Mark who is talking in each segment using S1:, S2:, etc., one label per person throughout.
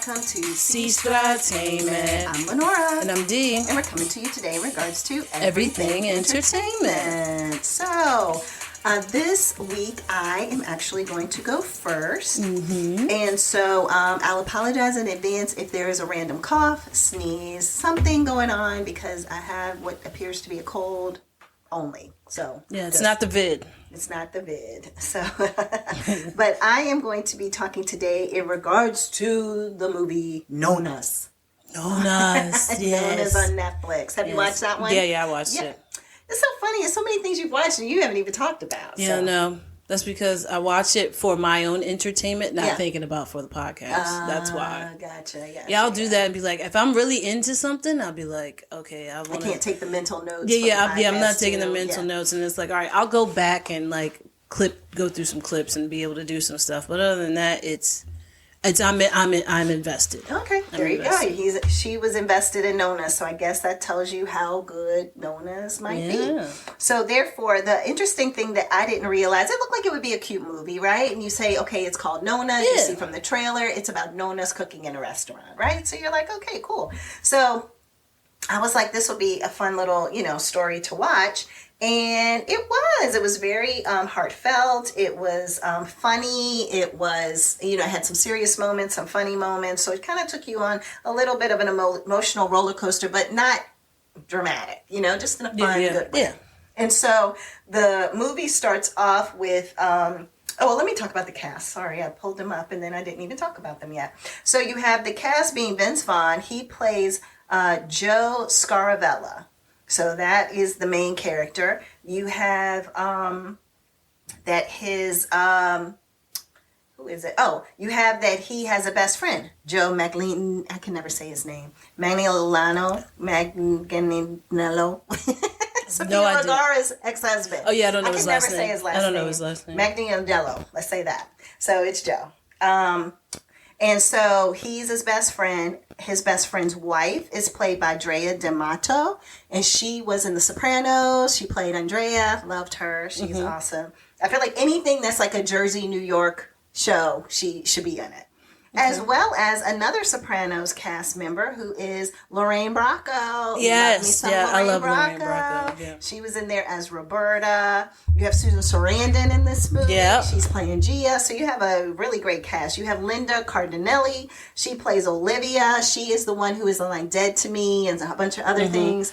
S1: welcome to
S2: Sestra-Tainment.
S1: I'm Lenora.
S2: And I'm Dee.
S1: And we're coming to you today in regards to
S2: Everything Entertainment.
S1: So, this week I am actually going to go first.
S2: Mm-hmm.
S1: And so I'll apologize in advance if there is a random cough, sneeze, something going on because I have what appears to be a cold only. So
S2: yeah, it's not the vid.
S1: It's not the vid. So, but I am going to be talking today in regards to the movie Nonna's.
S2: Nonna's, yes.
S1: Nonna's on Netflix. Have you watched that one?
S2: Yeah, I watched it.
S1: It's so funny. It's so many things you've watched and you haven't even talked about.
S2: Yeah, no. That's because I watch it for my own entertainment, not thinking about for the podcast. That's why.
S1: Gotcha.
S2: Yeah, I'll do that and be like, if I'm really into something, I'll be like, okay, I
S1: can't take the mental notes.
S2: I'm not taking the mental notes, and it's like, all right, I'll go back and like go through some clips and be able to do some stuff. But other than that, I'm invested.
S1: Okay, there you go. She was invested in Nonna, so I guess that tells you how good Nonna's might be. So therefore, the interesting thing that I didn't realize, it looked like it would be a cute movie, right? And you say, okay, it's called Nonna. Yeah. You see from the trailer, it's about Nonna's cooking in a restaurant, right? So you're like, okay, cool. So I was like, this will be a fun little, story to watch. And it was very heartfelt. It was funny. It was, it had some serious moments, some funny moments. So it kind of took you on a little bit of an emotional roller coaster, but not dramatic, just in a fun, good way. Yeah. And so the movie starts off with, let me talk about the cast. Sorry, I pulled them up and then I didn't even talk about them yet. So you have the cast being Vince Vaughn. He plays Joe Scaravella. So that is the main character. You have that his who is it? Oh, you have that he has a best friend, Joe Maglino. I can never say his name. Magnilano. Sofia Vergara's ex-husband.
S2: Oh yeah, I don't know his last name.
S1: I can never say his last name.
S2: I don't know his last name.
S1: Magnilano. Let's say that. So it's Joe. And so he's his best friend. His best friend's wife is played by Drea D'Amato, and she was in The Sopranos. She played Andrea. Loved her. She's awesome. I feel like anything that's like a Jersey, New York show, she should be in it. Okay. As well as another Sopranos cast member who is Lorraine Bracco.
S2: Yes, I love Lorraine Bracco. Yeah.
S1: She was in there as Roberta. You have Susan Sarandon in this movie. Yeah. She's playing Gia. So you have a really great cast. You have Linda Cardinelli. She plays Olivia. She is the one who is like Dead to Me and a bunch of other things.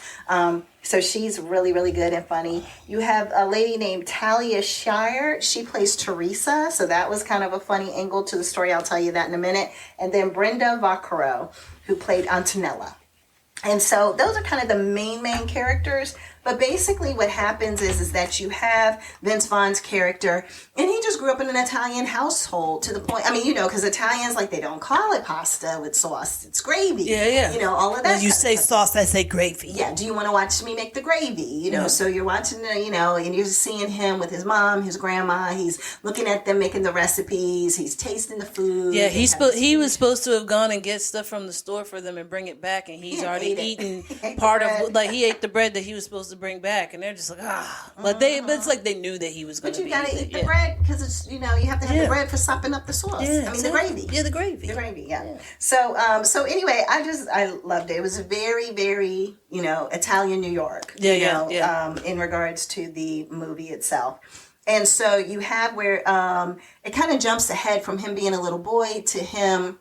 S1: So she's really, really good and funny. You have a lady named Talia Shire. She plays Teresa. So that was kind of a funny angle to the story. I'll tell you that in a minute. And then Brenda Vaccaro, who played Antonella. And so those are kind of the main characters. But basically what happens is that you have Vince Vaughn's character, and he just grew up in an Italian household to the point, because Italians, like, they don't call it pasta with sauce. It's gravy. Yeah. All of that.
S2: When you say sauce, I say gravy.
S1: Yeah. Do you want to watch me make the gravy? So you're watching, and you're seeing him with his mom, his grandma. He's looking at them making the recipes. He's tasting the food.
S2: Yeah, he was supposed to have gone and get stuff from the store for them and bring it back, and he's already eaten part of, like, he ate the bread that he was supposed to bring back, and they're just like, but it's like they knew that he was going to be.
S1: But you got to eat the bread because it's, you have to have the bread for sopping up the sauce.
S2: Yeah,
S1: the gravy.
S2: Yeah, the gravy.
S1: The gravy, yeah. So anyway, I loved it. It was very, very, Italian New York. In regards to the movie itself. And so you have where it kind of jumps ahead from him being a little boy to him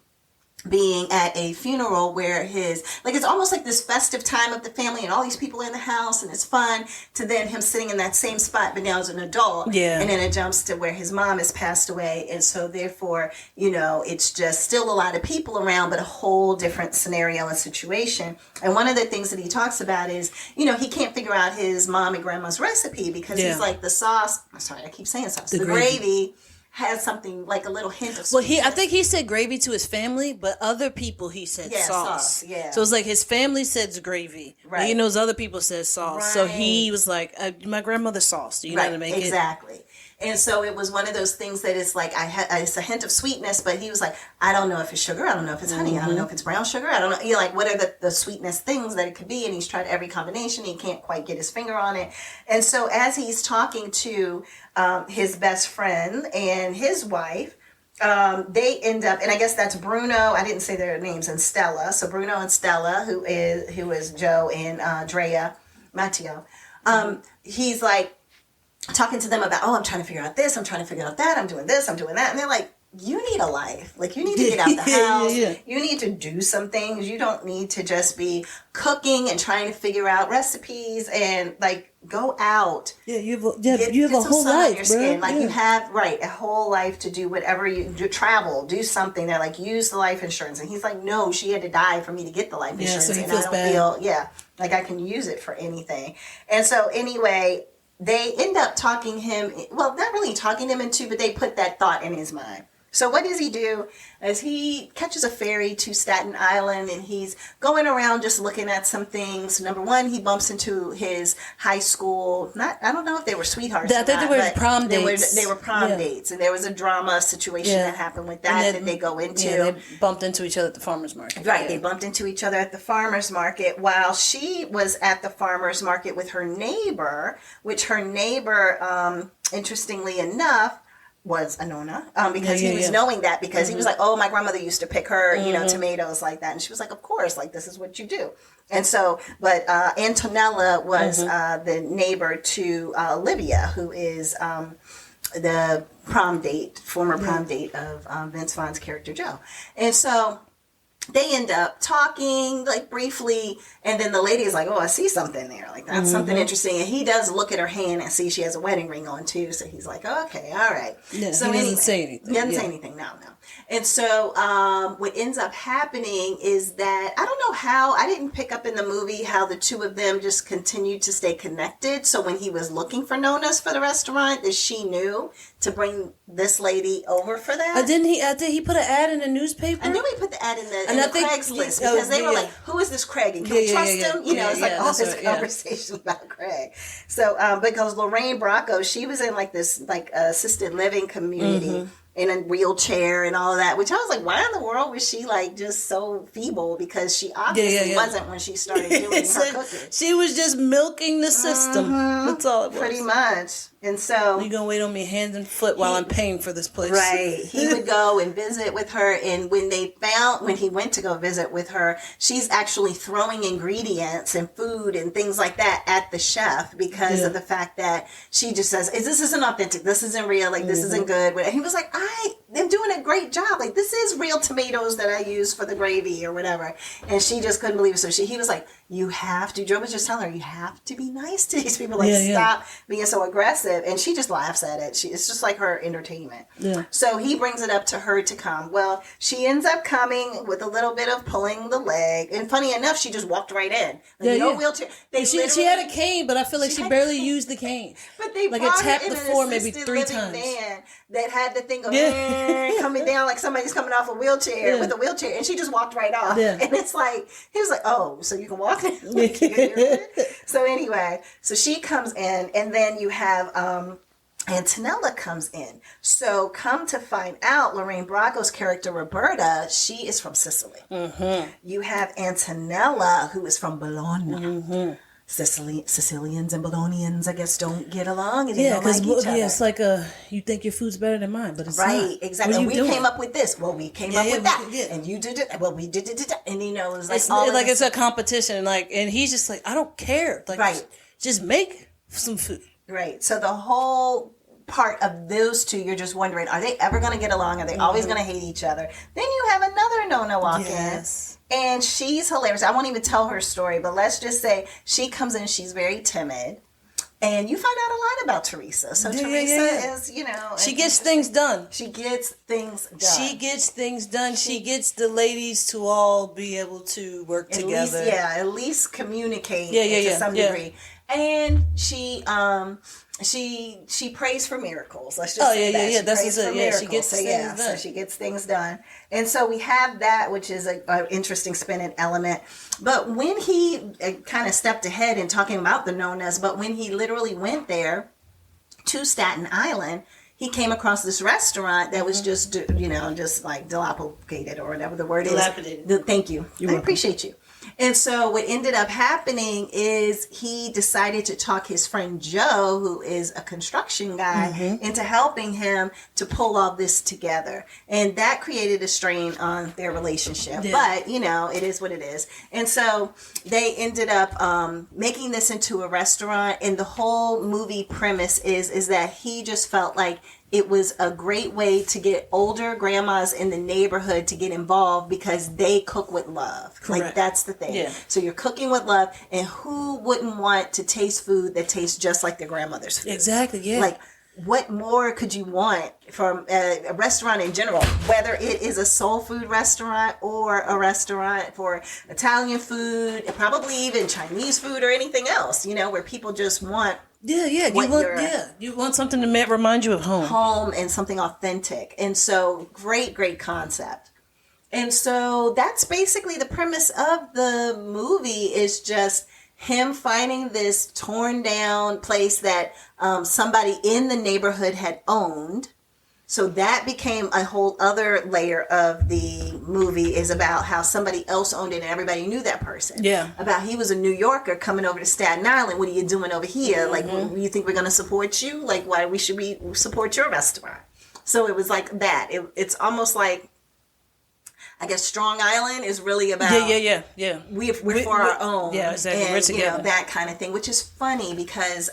S1: being at a funeral where it's almost like this festive time of the family and all these people in the house and it's fun, to then him sitting in that same spot but now as an adult. Yeah. And then it jumps to where his mom has passed away, and so therefore, it's just still a lot of people around but a whole different scenario and situation. And one of the things that he talks about is, he can't figure out his mom and grandma's recipe because he's like, the sauce, I'm sorry, I keep saying sauce, the gravy has something like a little hint of sweetness.
S2: Well, I think he said gravy to his family, but other people he said sauce. Yeah. So it's like his family says gravy. Right. And he knows other people says sauce. Right. So he was like, my grandmother's sauce. Do you know how to make it?
S1: Exactly. And so it was one of those things that is like, it's a hint of sweetness, but he was like, I don't know if it's sugar. I don't know if it's honey. I don't know if it's brown sugar. I don't know. What are the sweetness things that it could be? And he's tried every combination. He can't quite get his finger on it. And so as he's talking to his best friend and his wife, they end up, and I guess that's Bruno. I didn't say their names, and Stella. So Bruno and Stella, who is Joe and Drea Matteo. He's like talking to them about, I'm trying to figure out this, I'm trying to figure out that, I'm doing this, I'm doing that, and they're like, you need a life. Like, you need to get out the house. You need to do some things. You don't need to just be cooking and trying to figure out recipes and, like, go out.
S2: Yeah, you have a whole life, bro.
S1: Like, you have, a whole life to do whatever you do. Travel, do something. They're like, use the life insurance. And he's like, no, she had to die for me to get the life insurance.
S2: So he
S1: and
S2: feels
S1: I don't
S2: bad.
S1: feel, like I can use it for anything. And so, anyway, they end up talking him, not really talking him into, but they put that thought in his mind. So what does he do? As he catches a ferry to Staten Island, and he's going around just looking at some things. Number one, he bumps into his high school. I don't know if they were sweethearts.
S2: I think they were prom dates.
S1: They were prom dates, and there was a drama situation that happened with that they go into.
S2: Yeah, they bumped into each other at the farmer's market.
S1: Right, they bumped into each other at the farmer's market while she was at the farmer's market with her neighbor, which her neighbor, interestingly enough, was a Nonna, because he was knowing that, because he was like, my grandmother used to pick her, tomatoes like that. And she was like, of course, like, this is what you do. And so, but Antonella was the neighbor to Livia, who is the former prom date of Vince Vaughn's character Joe. And so they end up talking, like, briefly, and then the lady is like, I see something there. Like, that's something interesting. And he does look at her hand and see she has a wedding ring on, too. So he's like, okay, all right.
S2: Yeah,
S1: so
S2: he doesn't say anything.
S1: He doesn't say anything, no. And so what ends up happening is that, I don't know how, I didn't pick up in the movie how the two of them just continued to stay connected. So when he was looking for Nonna's for the restaurant, that she knew to bring this lady over for that.
S2: Didn't he? Did he put an ad in the newspaper?
S1: I knew he put the ad in the Craigslist, because they were like, who is this Craig? And can we trust him? It's like all this conversation about Craig. So, because Lorraine Bracco, she was in like this assisted living community in a wheelchair and all of that, which I was like, why in the world was she like just so feeble? Because she obviously wasn't when she started doing her cooking.
S2: She was just milking the system. That's all it was.
S1: Pretty much. And so
S2: you're gonna wait on me hand and foot while I'm paying for this place.
S1: Right. He would go and visit with her, and when he went to go visit with her, she's actually throwing ingredients and food and things like that at the chef because of the fact that she just says, this isn't authentic, this isn't real, like this isn't good. And he was like, I'm doing a great job. Like, this is real tomatoes that I use for the gravy or whatever. And she just couldn't believe it. So he was like, Joe was just telling her, you have to be nice to these people. Like, stop being so aggressive. And she just laughs at it. It's just like her entertainment. Yeah. So he brings it up to her to come. Well, she ends up coming with a little bit of pulling the leg. And funny enough, she just walked right in. Like, wheelchair.
S2: She had a cane, but I feel like she barely used the cane.
S1: But they
S2: like, it tapped the floor maybe 3 times.
S1: Van that had the thing coming down like somebody's coming off a wheelchair with a wheelchair, and she just walked right off. Yeah. And it's like, he was like, so you can walk? Like, so anyway, so she comes in, and then you have Antonella comes in. So come to find out, Lorraine Bracco's character Roberta, she is from Sicily. You have Antonella, who is from Bologna. Sicilians and Bolognians, I guess, don't get along, and they don't like each other.
S2: It's like you think your food's better than mine, but it's
S1: not. Exactly. And we came up with this. Well, we came up with that, and you did it. Well, we did it. And it's like
S2: it's a competition, and he's just like, I don't care. Like, just make some food.
S1: Right. So the whole part of those two, you're just wondering, are they ever going to get along? Are they always going to hate each other? Then you have another Nonna walk in. And she's hilarious. I won't even tell her story, but let's just say she comes in, she's very timid. And you find out a lot about Teresa. So Teresa is,
S2: she gets things done.
S1: She gets things done.
S2: She gets the ladies to all be able to work together.
S1: At least communicate to some degree. And she prays for miracles. Let's just say that. She prays for miracles.
S2: She gets things done.
S1: So she gets things done. And so we have that, which is an interesting spinning element. But when he kind of stepped ahead in talking about the Nonnas, but when he literally went there to Staten Island, he came across this restaurant that was just like dilapidated or whatever the word is.
S2: Dilapidated.
S1: Thank you. I appreciate you. And so what ended up happening is he decided to talk his friend Joe, who is a construction guy, into helping him to pull all this together. And that created a strain on their relationship. Yeah. But, you know, it is what it is. And so they ended up making this into a restaurant. And the whole movie premise is that he just felt like it was a great way to get older grandmas in the neighborhood to get involved because they cook with love. Correct. Like, that's the thing. Yeah. So you're cooking with love, and who wouldn't want to taste food that tastes just like their grandmother's food? Exactly, yeah. Like, what more could you want from a restaurant in general, whether it is a soul food restaurant or a restaurant for Italian food, probably even Chinese food or anything else, you know, where people just want you want something to remind you of home and something authentic. And so great concept. And so that's basically the premise of the movie, is just him finding this torn down place that somebody in the neighborhood had owned. So that became a whole other layer of the movie, is about how somebody else owned it and everybody knew that person. Yeah. About he was a New Yorker coming over to Staten Island. What are you doing over here? Like, you think we're going to support you? Like, why should we support your restaurant? So it was like that. It's almost like, I guess Strong Island is really about we're for our own. Yeah, exactly. And, we're together. You know, that kind of thing, which is funny because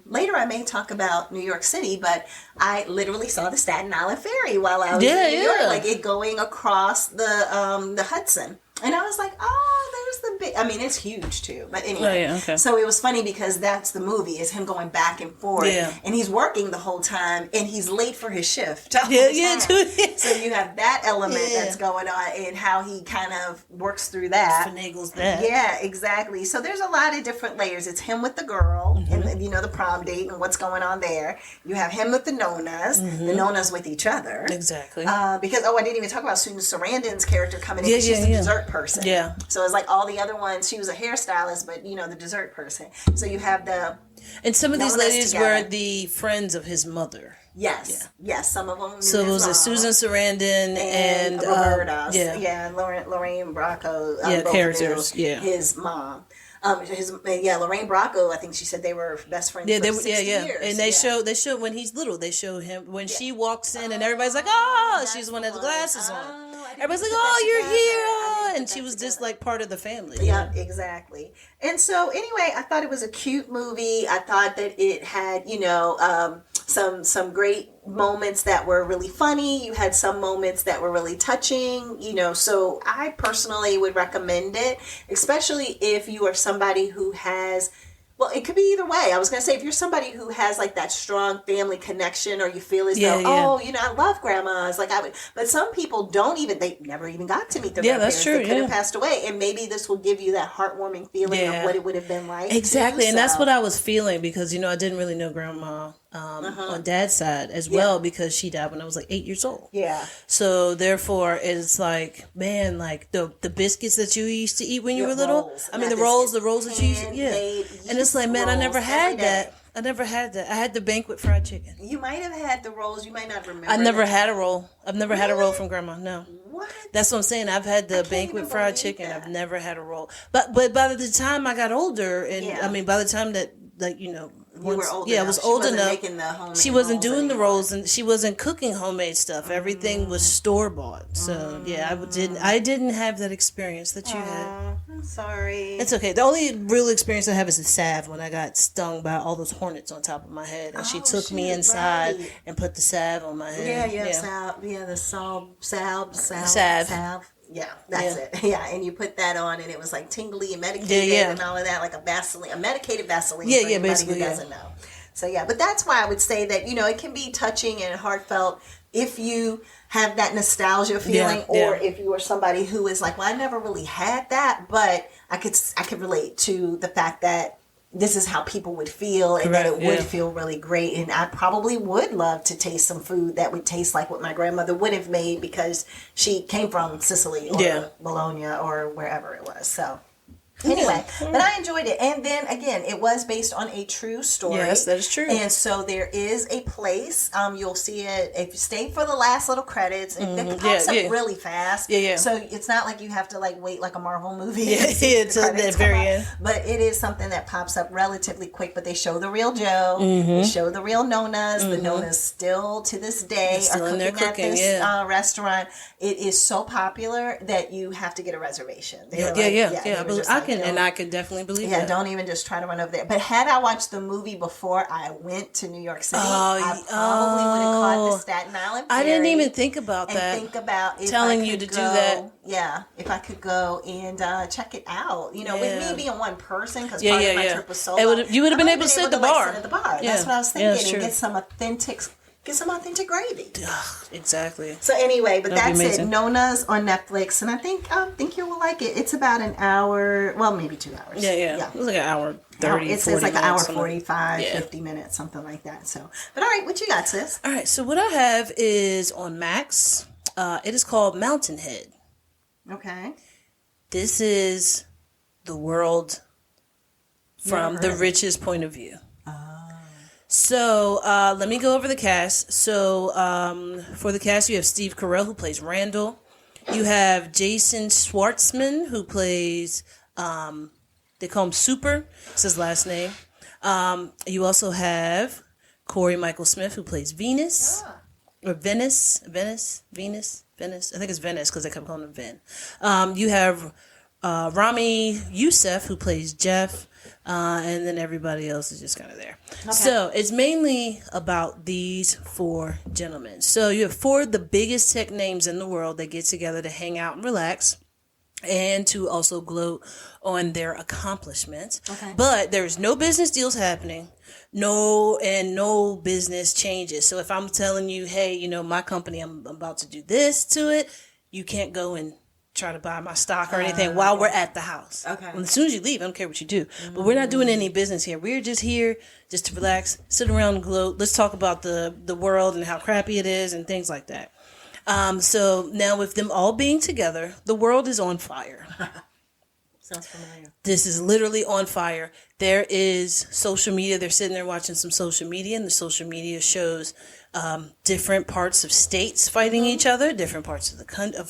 S1: later I may talk about New York City, but I literally saw the Staten Island Ferry while I was in New York, like it going across the Hudson. And I was like, oh, there's the big... I mean, it's huge, too. But anyway. So it was funny because that's the movie, is him going back and forth. Yeah. And he's working the whole time, and he's late for his shift. So you have that element that's going on, and how he kind of works through that.
S2: Finagles that.
S1: Yeah, exactly. So there's a lot of different layers. It's him with the girl, and, you know, the prom date and what's going on there. You have him with the Nonnas. The Nonnas with each other. Exactly. Because, I didn't even talk about Susan Sarandon's character coming in. She's the dessert person. Yeah. So it's like all the other ones, she was a hairstylist, but, you know, the dessert person. So you have the...
S2: And some of these ladies were the friends of his mother.
S1: Yes. Yeah. Yes, some of them.
S2: So it was Susan Sarandon and
S1: Roberta. Lorraine Bracco.
S2: Characters.
S1: His mom. Lorraine Bracco, I think she said they were best friends for 60 years.
S2: And they show when he's little, they show him when she walks in and everybody's like, oh, she's the one that has glasses on. Everybody's like, oh, you're here. And she was just like part of the family.
S1: Yeah, exactly. And so anyway, I thought it was a cute movie. I thought that it had, you know, some great moments that were really funny. You had some moments that were really touching, you know, so I personally would recommend it, especially if you are somebody who has... Well, it could be either way. I was going to say, if you're somebody who has like that strong family connection, or you feel as though, oh, you know, I love grandmas. Like I would, but some people they never even got to meet their grandparents. That's true. They could have passed away. And maybe this will give you that heartwarming feeling of what it would have been like.
S2: Exactly. And that's what I was feeling, because, you know, I didn't really know grandma on dad's side as well, because she died when I was like 8 years old. Yeah. So therefore it's like, man, like the biscuits that you used to eat when you were little.
S1: Rolls.
S2: I mean, the rolls that you used to, and it's like, man, I never had that. I had the banquet fried chicken.
S1: You might have had the rolls. You might not remember.
S2: I never had a roll. I've never had a roll from grandma. No. What? That's what I'm saying. I've had the banquet fried chicken. I've never had a roll. But by the time I got older, and I mean, by the time that, like, you know,
S1: you were old
S2: I was old enough. She wasn't doing the rolls, and she wasn't cooking homemade stuff. Everything was store bought. So I didn't have that experience that you had.
S1: I'm sorry.
S2: It's okay. The only real experience I have is the salve, when I got stung by all those hornets on top of my head, and she took me inside and put the salve on my head.
S1: Salve. Yeah, the salve. Yeah, that's it. Yeah, and you put that on, and it was like tingly and medicated and all of that, like a medicated Vaseline. For anybody who doesn't know. So but that's why I would say that, you know, it can be touching and heartfelt if you have that nostalgia feeling, or if you are somebody who is like, well, I never really had that, but I could relate to the fact that this is how people would feel, and that it would feel really great. And I probably would love to taste some food that would taste like what my grandmother would have made, because she came from Sicily or Bologna or wherever it was. So Anyway, but I enjoyed it. And then again, it was based on a true story.
S2: Yes, that is true.
S1: And so there is a place. You'll see it if you stay for the last little credits. It pops up really fast.
S2: Yeah.
S1: So it's not like you have to like wait like a Marvel movie.
S2: Yeah, it's at the very end.
S1: But it is something that pops up relatively quick. But they show the real Joe. They show the real Nonnas. The Nonnas still to this day are cooking at this restaurant. It is so popular that you have to get a reservation.
S2: I can definitely believe that.
S1: Yeah, don't even just try to run over there. But had I watched the movie before I went to New York City, I probably would have caught the Staten Island ferry.
S2: I didn't even think about that.
S1: Think about
S2: telling you to do that.
S1: Yeah, if I could go and check it out. You know, with me being one person, because part of my trip was solo.
S2: You would have been able to sit at the bar.
S1: That's what I was thinking. And get some authentic gravy.
S2: Exactly.
S1: So anyway, but that's it. Nonna's on Netflix, and I think you will like it. It's about an hour, well, maybe 2 hours.
S2: Yeah. It was like an hour 30.
S1: It says like an hour 45, 50 minutes, something like that. So, but all right, what you got, sis?
S2: All right, so what I have is on Max. It is called Mountainhead.
S1: Okay.
S2: This is the world from the richest point of view. So, let me go over the cast. So, for the cast, you have Steve Carell, who plays Randall. You have Jason Schwartzman, who plays, they call him Super. It's his last name. You also have Corey Michael Smith, who plays Venus. Or Venus. I think it's Venice, because they kept calling him Vin. You have Rami Youssef, who plays Jeff. And then everybody else is just kind of there. Okay. So it's mainly about these 4 gentlemen. So you have 4 of the biggest tech names in the world that get together to hang out and relax and to also gloat on their accomplishments. Okay. But there's no business deals happening. No business changes. So if I'm telling you, hey, you know, my company, I'm about to do this to it, you can't go and try to buy my stock or anything while we're at the house. Okay. And as soon as you leave, I don't care what you do. But we're not doing any business here. We're just here just to relax, sit around and gloat. Let's talk about the world and how crappy it is and things like that. So now with them all being together, the world is on fire.
S1: Sounds familiar.
S2: This is literally on fire. There is social media. They're sitting there watching some social media, and the social media shows different parts of states fighting each other, different parts of the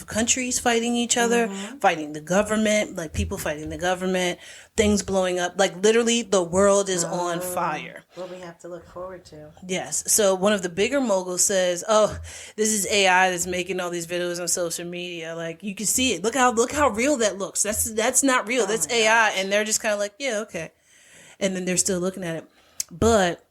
S2: countries fighting each other, fighting the government, like people fighting the government, things blowing up. Like literally, the world is on fire.
S1: What we have to look forward to.
S2: Yes. So one of the bigger moguls says, "Oh, this is AI that's making all these videos on social media. Like you can see it. Look how real that looks. That's not real. That's AI." And they're just kind of like, "Yeah, okay." And then they're still looking at it, but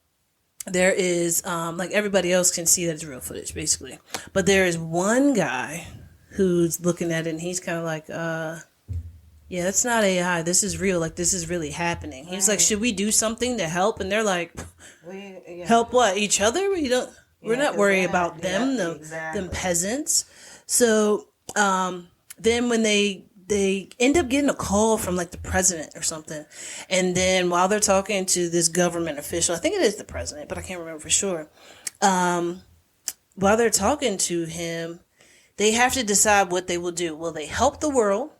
S2: there is, like everybody else can see that it's real footage, basically. But there is one guy who's looking at it, and he's kind of like, yeah, that's not AI. This is real. Like, this is really happening. He's like, should we do something to help? And they're like, help what? Each other? We're not worried about them, them peasants. So then when they end up getting a call from like the president or something. And then while they're talking to this government official, I think it is the president, but I can't remember for sure. While they're talking to him, they have to decide what they will do. Will they help the world,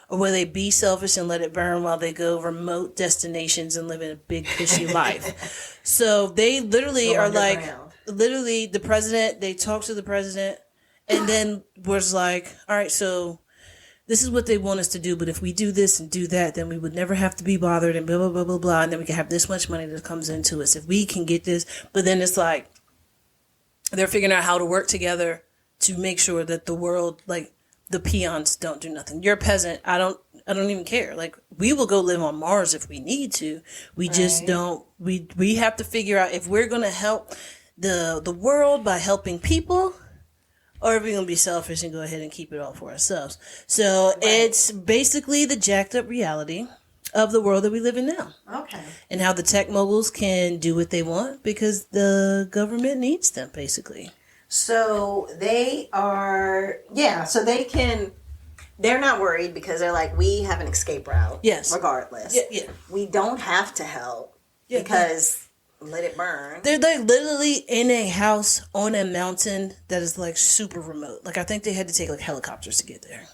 S2: or will they be selfish and let it burn while they go remote destinations and live in a big cushy life? So they literally are like, literally the president, they talk to the president and then was like, all right, so this is what they want us to do, but if we do this and do that, then we would never have to be bothered and blah, blah, blah, blah, blah, and then we can have this much money that comes into us if we can get this. But then it's like they're figuring out how to work together to make sure that the world, like the peons, don't do nothing. You're a peasant. I don't even care. Like we will go live on Mars if we need to. We just don't. We have to figure out if we're going to help the world by helping people, or are we going to be selfish and go ahead and keep it all for ourselves? So it's basically the jacked up reality of the world that we live in now. Okay. And how the tech moguls can do what they want because the government needs them, basically.
S1: So they are, so they're not worried because they're like, we have an escape route. Yes. Regardless. Yeah. We don't have to help because... let it burn.
S2: They're like literally in a house on a mountain that is like super remote. Like I think they had to take like helicopters to get there.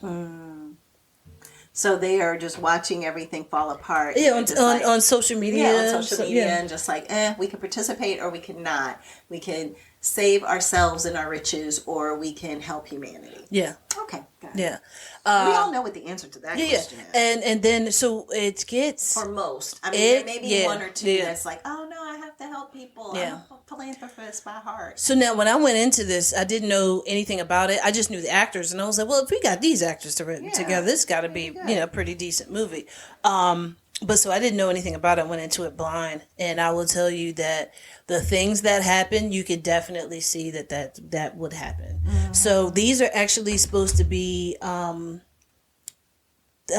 S1: So they are just watching everything fall apart.
S2: Yeah, on social media.
S1: Yeah, on social media, and just like, we can participate or we cannot. We can save ourselves and our riches, or we can help humanity.
S2: Yeah.
S1: Okay. Got it.
S2: Yeah.
S1: We all know what the answer to that question is.
S2: And then so it gets
S1: for most. I mean, there may be one or two that's like, oh no, I have to help people.
S2: Yeah.
S1: I'm a philanthropist by heart.
S2: So now, when I went into this, I didn't know anything about it. I just knew the actors, and I was like, well, if we got these actors together, this got to be a pretty decent movie. But so I didn't know anything about it. I went into it blind, and I will tell you that the things that happen, you could definitely see that would happen. Mm-hmm. So these are actually supposed to be, I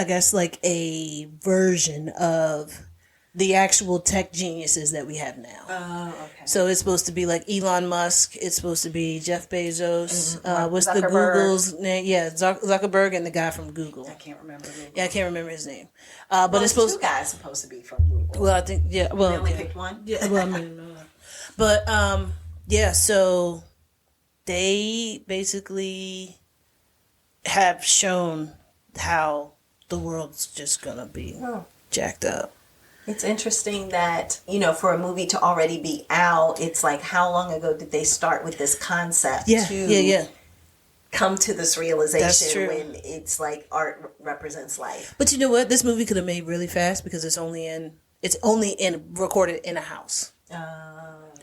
S2: guess, like a version of the actual tech geniuses that we have now. Oh, okay. So it's supposed to be like Elon Musk. It's supposed to be Jeff Bezos. What's the Google's name? Yeah, Zuckerberg and the guy from Google.
S1: I can't remember.
S2: Yeah, I can't remember his name. But it's supposed
S1: two guys supposed to be from Google.
S2: Well, I think Well,
S1: they only picked one.
S2: Yeah. Well, I mean, but so they basically have shown how the world's just gonna be jacked up.
S1: It's interesting that, for a movie to already be out, it's like, how long ago did they start with this concept to come to this realization when it's like art represents life?
S2: But you know what? This movie could have made really fast because it's only recorded in a house.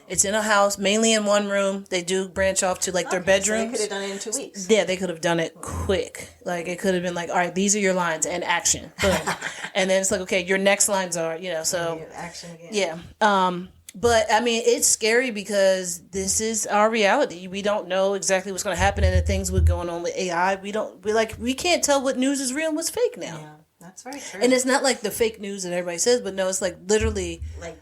S2: It's in a house, mainly in one room. They do branch off to their bedrooms.
S1: So they could have done it in 2 weeks.
S2: Yeah, they could have done it quick. Like it could have been like, all right, these are your lines and action. Boom. And then it's like, okay, your next lines are, so
S1: action again.
S2: Yeah. But I mean, it's scary because this is our reality. We don't know exactly what's going to happen, and the things with going on with AI, we can't tell what news is real and what's fake now.
S1: Yeah. That's very true.
S2: And it's not like the fake news that everybody says, but no, it's like literally,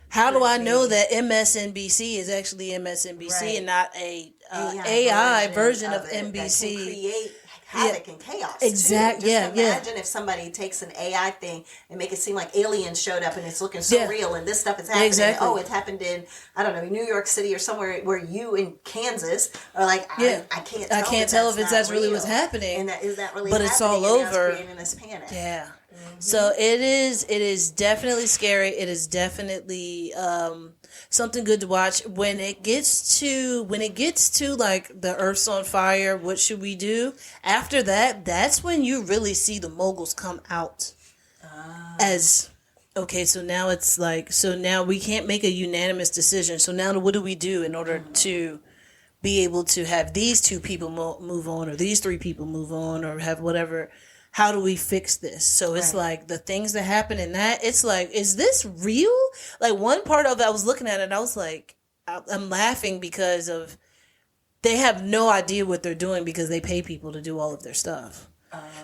S2: how do I know that MSNBC is actually MSNBC and not a AI version of NBC?
S1: That can create havoc and chaos.
S2: Exactly.
S1: Just imagine if somebody takes an AI thing and make it seem like aliens showed up and it's looking so real and this stuff is happening.
S2: Exactly.
S1: Oh, it happened in, I don't know, New York City or somewhere where you in Kansas are like, I can't tell if that's really what's happening. And is that really
S2: but
S1: happening?
S2: It's all over.
S1: It's creating this panic.
S2: Yeah. Mm-hmm. So it is definitely scary. It is definitely something good to watch. When it gets to like the Earth's on fire, what should we do? After that, that's when you really see the moguls come out as okay. So now it's like, so now we can't make a unanimous decision. So now what do we do in order to be able to have these two people move on, or these three people move on, or have whatever? How do we fix this? So it's like the things that happen in that, it's like, is this real? Like one part of it, I was looking at it and I was like, I'm laughing because of, they have no idea what they're doing because they pay people to do all of their stuff.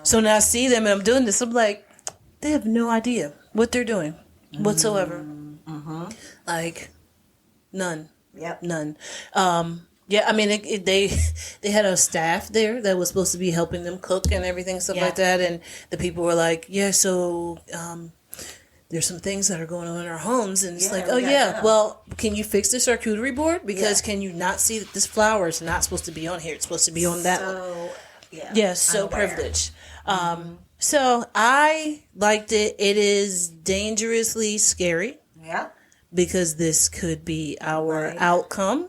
S2: So now I see them and I'm doing this, I'm like, they have no idea what they're doing whatsoever. Mm-hmm. Like none.
S1: Yep.
S2: None. Yeah, I mean, they had a staff there that was supposed to be helping them cook and everything, stuff like that. And the people were like, so there's some things that are going on in our homes. And it's like, well, can you fix the charcuterie board? Because can you not see that this flour is not supposed to be on here? It's supposed to be on that one. Yeah, so privileged. So I liked it. It is dangerously scary.
S1: Yeah. Because
S2: this could be our outcome.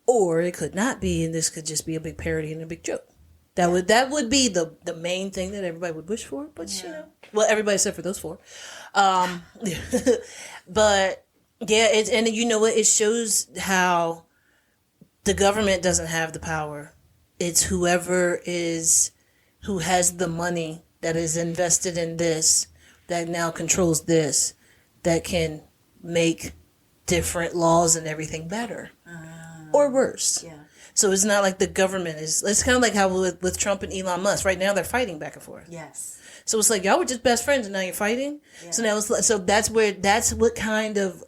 S2: Or it could not be, and this could just be a big parody and a big joke. That would be the main thing that everybody would wish for. But well, everybody except for those four. But and you know what? It shows how the government doesn't have the power. It's who has the money that is invested in this, that now controls this, that can make different laws and everything better. Or worse. Yeah. So it's not like the government is. It's kind of like how with Trump and Elon Musk. Right now they're fighting back and forth.
S1: Yes.
S2: So it's like y'all were just best friends and now you're fighting. Yeah. So now that's what kind of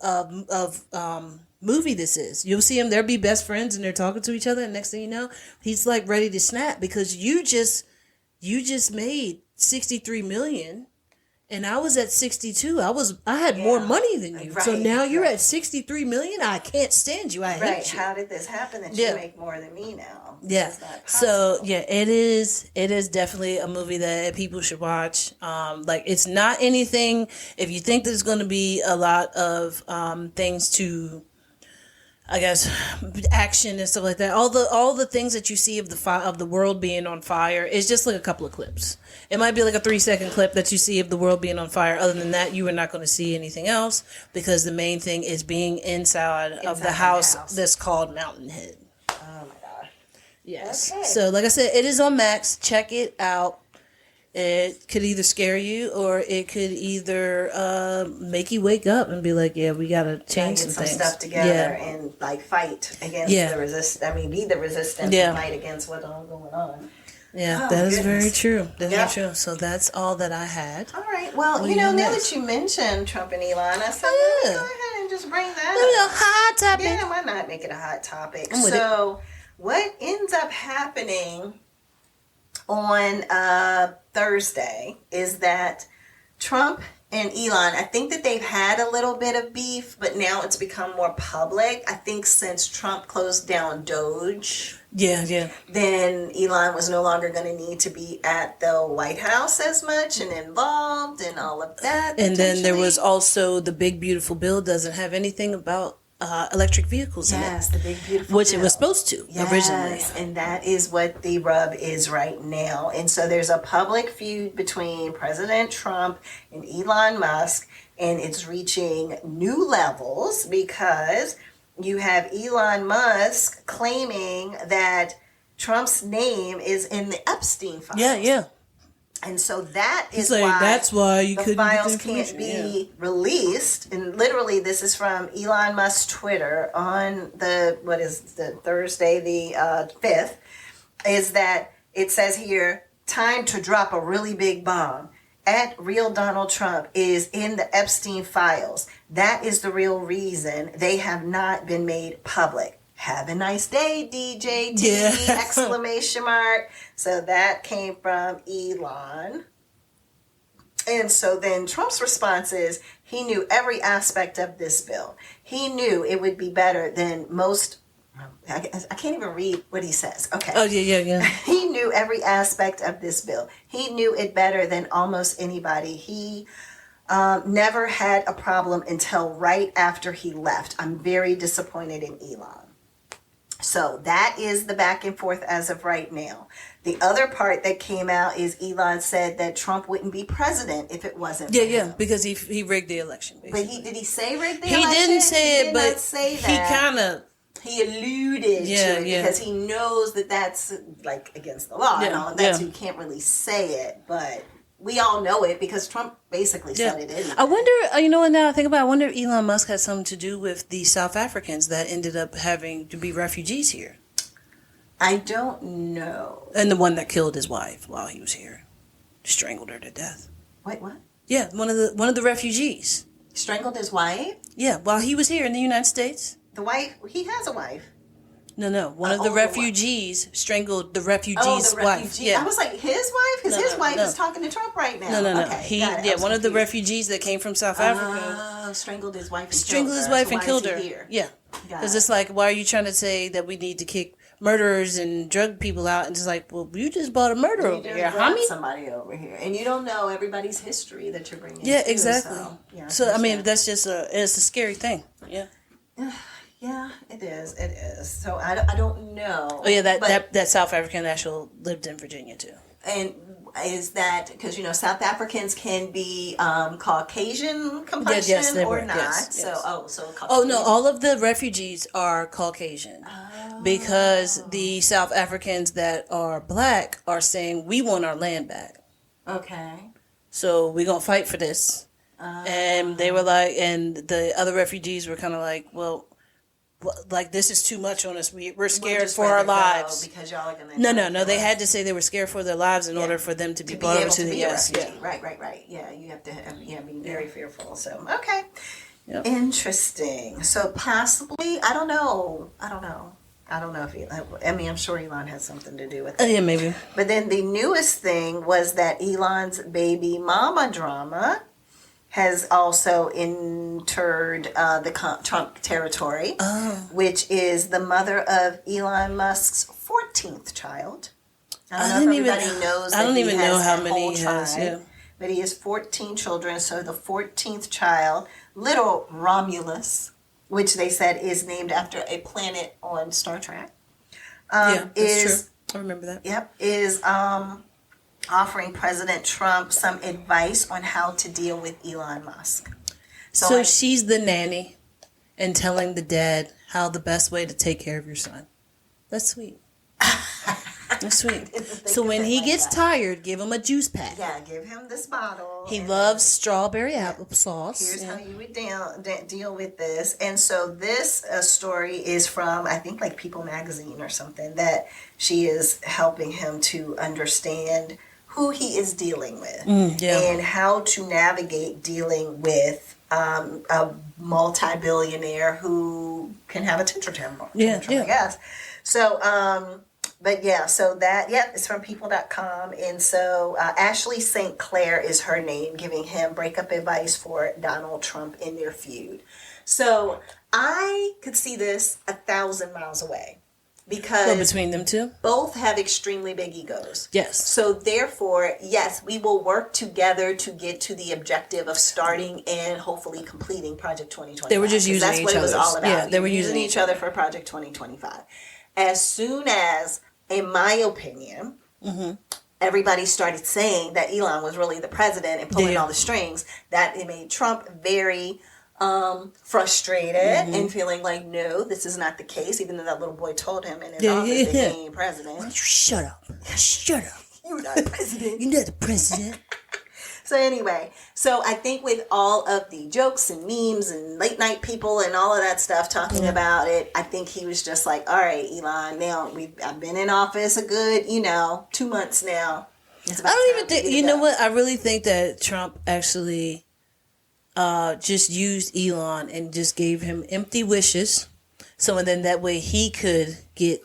S2: movie this is. You'll see them. They'll be best friends and they're talking to each other. And next thing you know, he's like ready to snap because you just made $63 million. And I was at 62. I had more money than you. Right. So now you're at 63 million. I can't stand you. I hate you.
S1: How did this happen that you make more than me now?
S2: Yeah. So yeah, it is definitely a movie that people should watch. Like it's not anything. If you think there's going to be a lot of things to, I guess, action and stuff like that. All the things that you see of the world being on fire is just like a couple of clips. It might be like a 3-second clip that you see of the world being on fire. Other than that, you are not going to see anything else because the main thing is being inside of the house that's called Mountainhead.
S1: Oh my god.
S2: Yes.
S1: Okay.
S2: So like I said, it is on Max. Check it out. It could either scare you or it could either make you wake up and be like, yeah, we got to change some things.
S1: Stuff together and like fight against the resist. I mean, be the resistance and fight against what's all going on.
S2: Yeah, that is very true. That's very true. So that's all that I had.
S1: All right. Well, now that you mentioned Trump and Elon, I said, go ahead and just bring that up.
S2: A hot topic.
S1: Yeah, why not make it a hot topic? So what ends up happening on Thursday is that Trump and Elon, I think that they've had a little bit of beef, but now it's become more public. I think since Trump closed down Doge, then Elon was no longer going to need to be at the White House as much and involved and all of that.
S2: And then there was also the big beautiful bill doesn't have anything about electric vehicles in it.
S1: Yes, the big beautiful
S2: which
S1: bill.
S2: It was supposed to originally.
S1: And that is what the rub is right now. And so there's a public feud between President Trump and Elon Musk, and it's reaching new levels because you have Elon Musk claiming that Trump's name is in the Epstein files.
S2: Yeah.
S1: And so that is
S2: that's why you
S1: the files can't be released. And literally, this is from Elon Musk's Twitter on the Thursday, the 5th, is that it says here, time to drop a really big bomb. At real Donald Trump is in the Epstein files. That is the real reason they have not been made public. Have a nice day, DJT! Yeah. Exclamation mark. So that came from Elon. And so then Trump's response is he knew every aspect of this bill. He knew it would be better than most. I can't even read what he says. Okay.
S2: Oh, yeah.
S1: He knew every aspect of this bill. He knew it better than almost anybody. He never had a problem until right after he left. I'm very disappointed in Elon. So that is the back and forth as of right now. The other part that came out is Elon said that Trump wouldn't be president if it wasn't for him.
S2: Because he rigged the election, basically.
S1: But did he say rigged the election?
S2: He didn't say
S1: he
S2: it, but
S1: say that.
S2: He kind of...
S1: He alluded to it because he knows that that's like against the law and all of that, so you can't really say it, but we all know it because Trump basically said it anyway.
S2: I wonder, now I think about it, I wonder if Elon Musk had something to do with the South Africans that ended up having to be refugees here.
S1: I don't know.
S2: And the one that killed his wife while he was here. Strangled her to death.
S1: Wait, what?
S2: Yeah, one of the refugees.
S1: Strangled his wife?
S2: Yeah, while he was here in the United States.
S1: The wife? He has a wife.
S2: No. One of the refugees strangled the refugee's wife. Yeah.
S1: I was like, his wife? Because his wife is talking to Trump right now.
S2: No.
S1: Okay,
S2: one of the refugees that came from South Africa.
S1: Strangled his wife and
S2: strangled his wife and killed her. Here? Yeah. Because it's like, why are you trying to say that we need to kick murderers and drug people out? And it's like, well, you just brought a murderer over here.
S1: Somebody over here. And you don't know everybody's history that you're bringing.
S2: Yeah, exactly. So I mean, that's just it's a scary thing. Yeah.
S1: Yeah, it is. It is. So I don't know.
S2: Oh yeah, that South African actually lived in Virginia too.
S1: And is that because South Africans can be Caucasian complexion or not?
S2: Yes.
S1: So
S2: no, all of the refugees are Caucasian because the South Africans that are black are saying we want our land back.
S1: Okay.
S2: So we're gonna fight for this. And they were like, and the other refugees were kind of like, well, like this is too much on us. We're scared for our lives.
S1: Because y'all are gonna.
S2: No. They had to say they were scared for their lives in order for them to be brought over to the U.S.
S1: Yeah. Right. Yeah, you have to be very fearful. So okay, interesting. So possibly, I don't know if I'm sure Elon has something to do with it.
S2: Yeah, maybe.
S1: But then the newest thing was that Elon's baby mama drama has also entered the Trump territory, which is the mother of Elon Musk's 14th child.
S2: I
S1: don't know if everybody knows.
S2: I don't even know how
S1: that
S2: many
S1: whole
S2: he has. Yeah.
S1: But he has 14 children. So the 14th child, little Romulus, which they said is named after a planet on Star Trek.
S2: Yeah, that's true. I remember that.
S1: Yep, is offering President Trump some advice on how to deal with Elon Musk.
S2: So she's the nanny and telling the dad how the best way to take care of your son. That's sweet. That's sweet. So when he gets tired, give him a juice pack.
S1: Yeah, give him this bottle.
S2: He loves strawberry applesauce.
S1: Here's how you would deal with this. And so this story is from, I think, like People Magazine or something, that she is helping him to understand who he is dealing with and how to navigate dealing with a multi-billionaire who can have a tantrum, I guess. So, but yeah, so that, it's from people.com. And so Ashley St. Clair is her name, giving him breakup advice for Donald Trump in their feud. So I could see this 1,000 miles away. Because
S2: between them two,
S1: both have extremely big egos.
S2: Yes.
S1: So therefore, yes, we will work together to get to the objective of starting and hopefully completing Project 2025.
S2: They were just using each other.
S1: That's what it was all about.
S2: Yeah, they were
S1: using each other for Project 2025. As soon as, in my opinion, everybody started saying that Elon was really the president and pulling all the strings, that it made Trump very frustrated and feeling like, no, this is not the case, even though that little boy told him in his office that he ain't president.
S2: Why don't you shut up? Shut up.
S1: You're not the president.
S2: You're not the president.
S1: So anyway, so I think with all of the jokes and memes and late night people and all of that stuff talking about it, I think he was just like, all right, Elon, now I've been in office a good, 2 months now. I
S2: don't even think, you know what? I really think that Trump actually just used Elon and just gave him empty wishes. So, and then that way he could get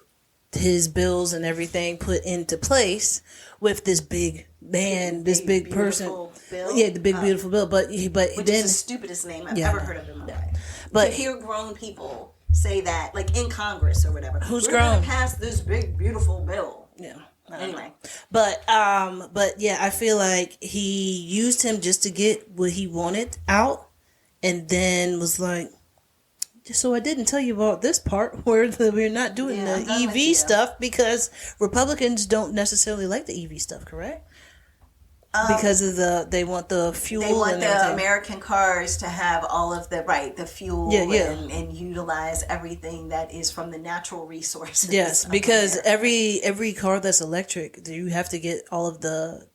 S2: his bills and everything put into place with this big man, this big person.
S1: Bill?
S2: Yeah, the big beautiful bill. But
S1: which
S2: then
S1: is the stupidest name I've ever heard of in my life.
S2: But
S1: to hear grown people say that, like in Congress or whatever.
S2: Who's
S1: We're
S2: grown?
S1: Gonna pass this big beautiful bill.
S2: Yeah.
S1: Anyway.
S2: But yeah, I feel like he used him just to get what he wanted out, and then was like, so I didn't tell you about this part where we're not doing the EV stuff because Republicans don't necessarily like the EV stuff, correct? Because of they want the fuel.
S1: They want
S2: and
S1: the
S2: everything.
S1: American cars to have all of the fuel and utilize everything that is from the natural resources.
S2: Yes, because every car that's electric, you have to get all of the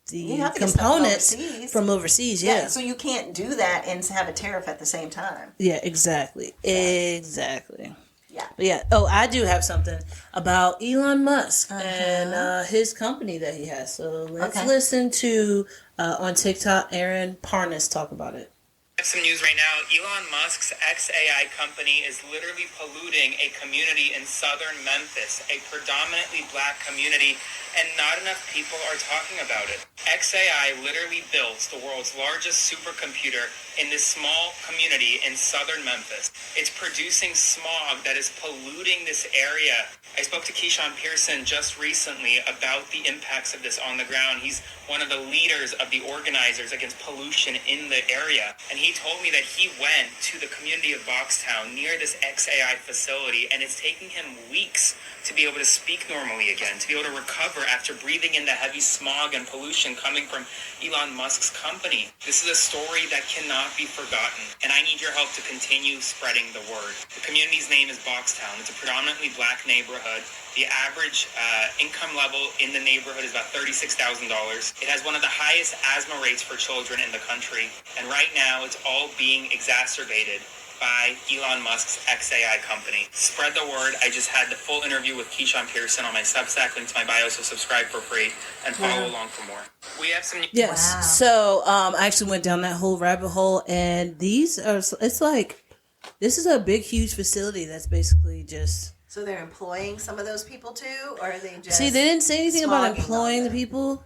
S2: components from overseas. Yeah,
S1: so you can't do that and have a tariff at the same time.
S2: Yeah, exactly. Exactly. Yeah. But yeah. Oh, I do have something about Elon Musk and his company that he has. So let's listen to on TikTok Aaron Parnas talk about it.
S3: Some news right now. Elon Musk's XAI company is literally polluting a community in southern Memphis, a predominantly black community, and not enough people are talking about it. XAI literally builds the world's largest supercomputer in this small community in southern Memphis. It's producing smog that is polluting this area. I spoke to Keyshawn Pearson just recently about the impacts of this on the ground. He's one of the leaders of the organizers against pollution in the area. And he told me that he went to the community of Boxtown near this XAI facility, and it's taking him weeks to be able to speak normally again, to be able to recover after breathing in the heavy smog and pollution coming from Elon Musk's company. This is a story that cannot be forgotten, and I need your help to continue spreading the word. The community's name is Boxtown. It's a predominantly black neighborhood. The average income level in the neighborhood is about $36,000. It has one of the highest asthma rates for children in the country, and right now it's all being exacerbated by Elon Musk's XAI company. Spread the word. I just had the full interview with Keyshawn Pearson on my Substack, link to my bio, so subscribe for free and follow along for more. We have some...
S2: Yes. Wow. So I actually went down that whole rabbit hole, and these are, it's like, this is a big, huge facility that's basically just...
S1: So they're employing some of those people too, or are they just...
S2: See, they didn't say anything about employing the people.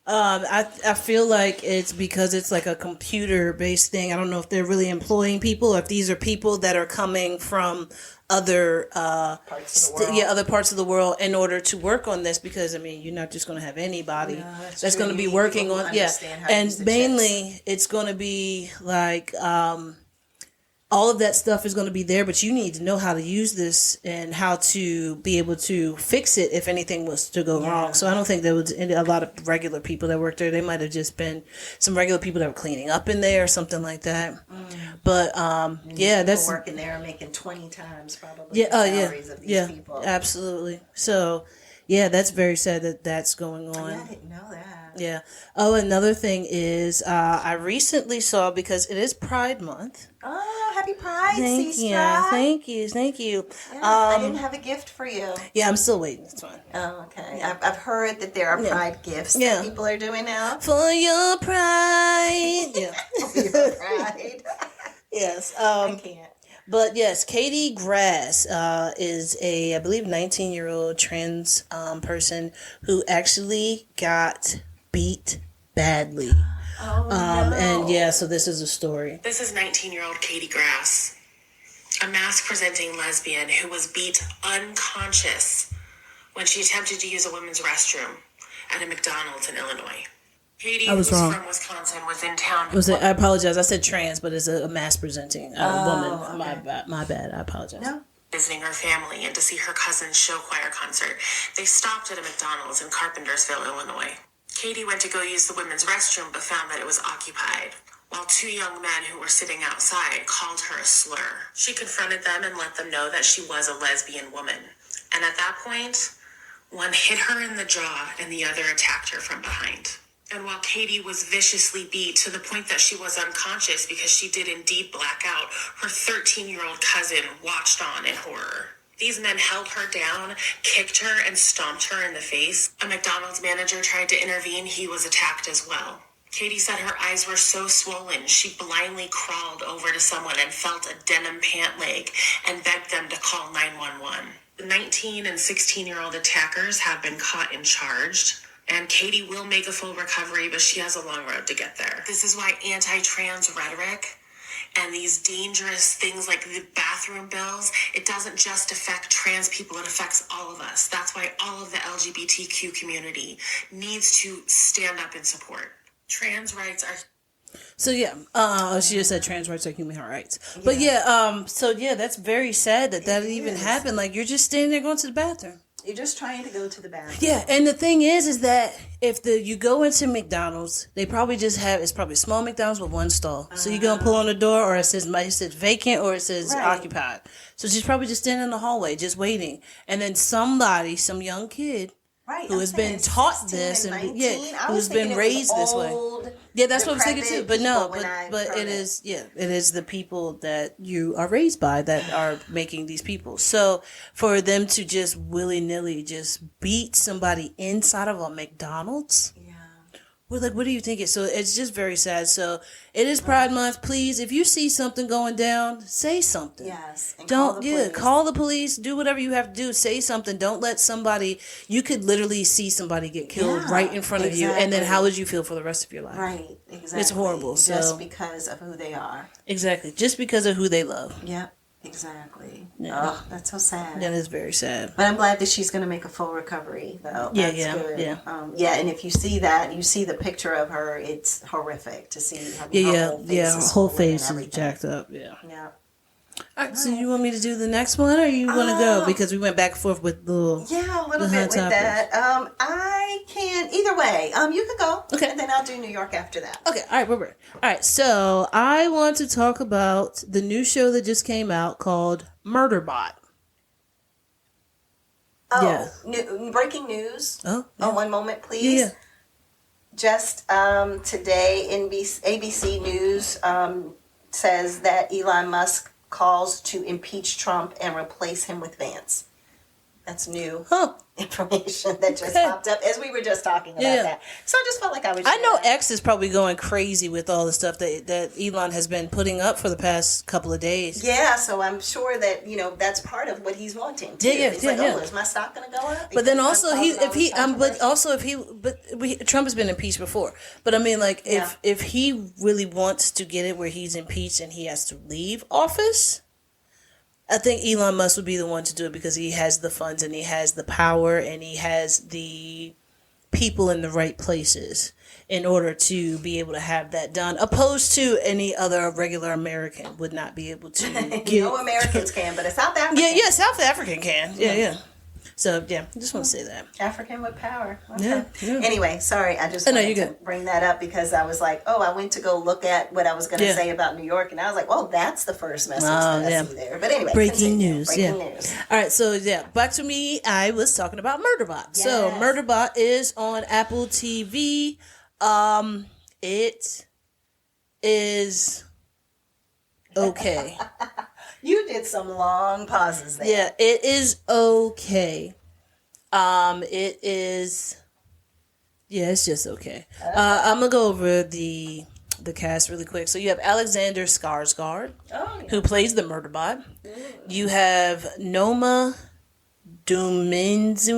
S2: I feel like it's because it's like a computer based thing. I don't know if they're really employing people or if these are people that are coming from other
S1: parts of the world.
S2: other parts of the world in order to work on this, because I mean you're not just going to have anybody that's going to be working on and mainly it's going to be like all of that stuff is going to be there, but you need to know how to use this and how to be able to fix it if anything was to go wrong. So I don't think there was a lot of regular people that worked there. They might have just been some regular people that were cleaning up in there or something like that. But that's
S1: working there making 20 times probably the salaries of these people.
S2: Absolutely. So that's very sad that that's going on.
S1: I didn't know that.
S2: Yeah. Oh, another thing is I recently saw, because it is Pride Month.
S1: Oh, happy Pride,
S2: Sestra. Thank you.
S1: Yeah, I didn't have a gift for you.
S2: Yeah, I'm still waiting. It's fine.
S1: Oh, okay. I've heard that there are Pride gifts that people are doing now.
S2: For your pride. Yeah.
S1: For your pride.
S2: Yes.
S1: I can't.
S2: But yes, Kady Grass is a, I believe, 19-year-old trans person who actually got beat badly.
S1: Oh, no.
S2: And so this is a story.
S4: This is 19-year-old Kady Grass, a mask-presenting lesbian who was beat unconscious when she attempted to use a women's restroom at a McDonald's in Illinois. Kady, who's from Wisconsin, was in town.
S2: I apologize. I said trans, but it's a mask-presenting woman. Okay. My bad. I apologize.
S1: No.
S4: Visiting her family and to see her cousin's show choir concert. They stopped at a McDonald's in Carpentersville, Illinois. Kady went to go use the women's restroom but found that it was occupied, while two young men who were sitting outside called her a slur. She confronted them and let them know that she was a lesbian woman. And at that point, one hit her in the jaw and the other attacked her from behind. And while Kady was viciously beat to the point that she was unconscious because she did indeed black out, her 13-year-old cousin watched on in horror. These men held her down, kicked her, and stomped her in the face. A McDonald's manager tried to intervene. He was attacked as well. Kady said her eyes were so swollen, she blindly crawled over to someone and felt a denim pant leg and begged them to call 911. The 19 and 16-year-old attackers have been caught and charged. And Kady will make a full recovery, but she has a long road to get there. This is why anti-trans rhetoric and these dangerous things like the bathroom bills, it doesn't just affect trans people, it affects all of us. That's why all of the LGBTQ community needs to stand up and support. Trans rights are...
S2: So she just said trans rights are human rights. But that's very sad that even happened. Like, you're just standing there going to the bathroom.
S1: You're just trying to go to the bathroom.
S2: Yeah, and the thing is that if you go into McDonald's, they probably it's probably a small McDonald's with one stall. So you're going to pull on the door, or it says vacant, or it says occupied. So she's probably just standing in the hallway, just waiting. And then some young kid, who has been taught this and who's been raised this way. Yeah, that's what I was thinking too. But no, but it is the people that you are raised by that are making these people. So for them to just willy-nilly just beat somebody inside of a McDonald's, we're like, what do you think? So it's just very sad. So it is Pride Month. Please, if you see something going down, say something.
S1: Yes.
S2: Call the police. Do whatever you have to do. Say something. Don't let you could literally see somebody get killed right in front of you. And then how would you feel for the rest of your life?
S1: Right. Exactly.
S2: It's horrible.
S1: Just because of who they are.
S2: Exactly. Just because of who they love.
S1: Yep. Exactly.
S2: Yeah.
S1: Oh, that's so sad.
S2: That is very sad.
S1: But I'm glad that she's going to make a full recovery, though. That's good. And if you see the picture of her, it's horrific to see. Her whole face is
S2: jacked up. Yeah. All right, so you want me to do the next one, or you want to go? Because we went back and forth with a little bit with
S1: that. I can either way. You can go. Okay. And then I'll do New York after that.
S2: Okay. All right. All right. So I want to talk about the new show that just came out called Murderbot.
S1: Breaking news.
S2: Oh,
S1: one moment, please.
S2: Yeah.
S1: Just today, ABC News says that Elon Musk calls to impeach Trump and replace him with Vance. That's new
S2: Huh.
S1: information that just popped up as we were just talking about that. So I just felt like I was.
S2: I know X is probably going crazy with all the stuff that Elon has been putting up for the past couple of days.
S1: Yeah, so I'm sure that that's part of what he's wanting. Too. He's like, oh, is my stock going to go up?
S2: But then also Trump has been impeached before. But I mean, like, if he really wants to get it where he's impeached and he has to leave office, I think Elon Musk would be the one to do it because he has the funds and he has the power and he has the people in the right places in order to be able to have that done, opposed to any other regular American would not be able to.
S1: No Americans can, but a South African.
S2: Yeah, South African can. Yeah. So, I just want to say that.
S1: African with power. Okay.
S2: Yeah.
S1: Anyway, sorry. I just wanted to bring that up because I was like, I went to go look at what I was going to say about New York, and I was like, well, that's the first message that I see there. But anyway.
S2: Breaking news.
S1: Breaking news.
S2: All right, so, back to me. I was talking about Murderbot. Yes. So, Murderbot is on Apple TV. It is okay.
S1: You did some long pauses there.
S2: Yeah, it is okay. It is. Yeah, it's just okay. I'm gonna go over the cast really quick. So you have Alexander Skarsgård, who plays the Murderbot. You have Noma Duminswini.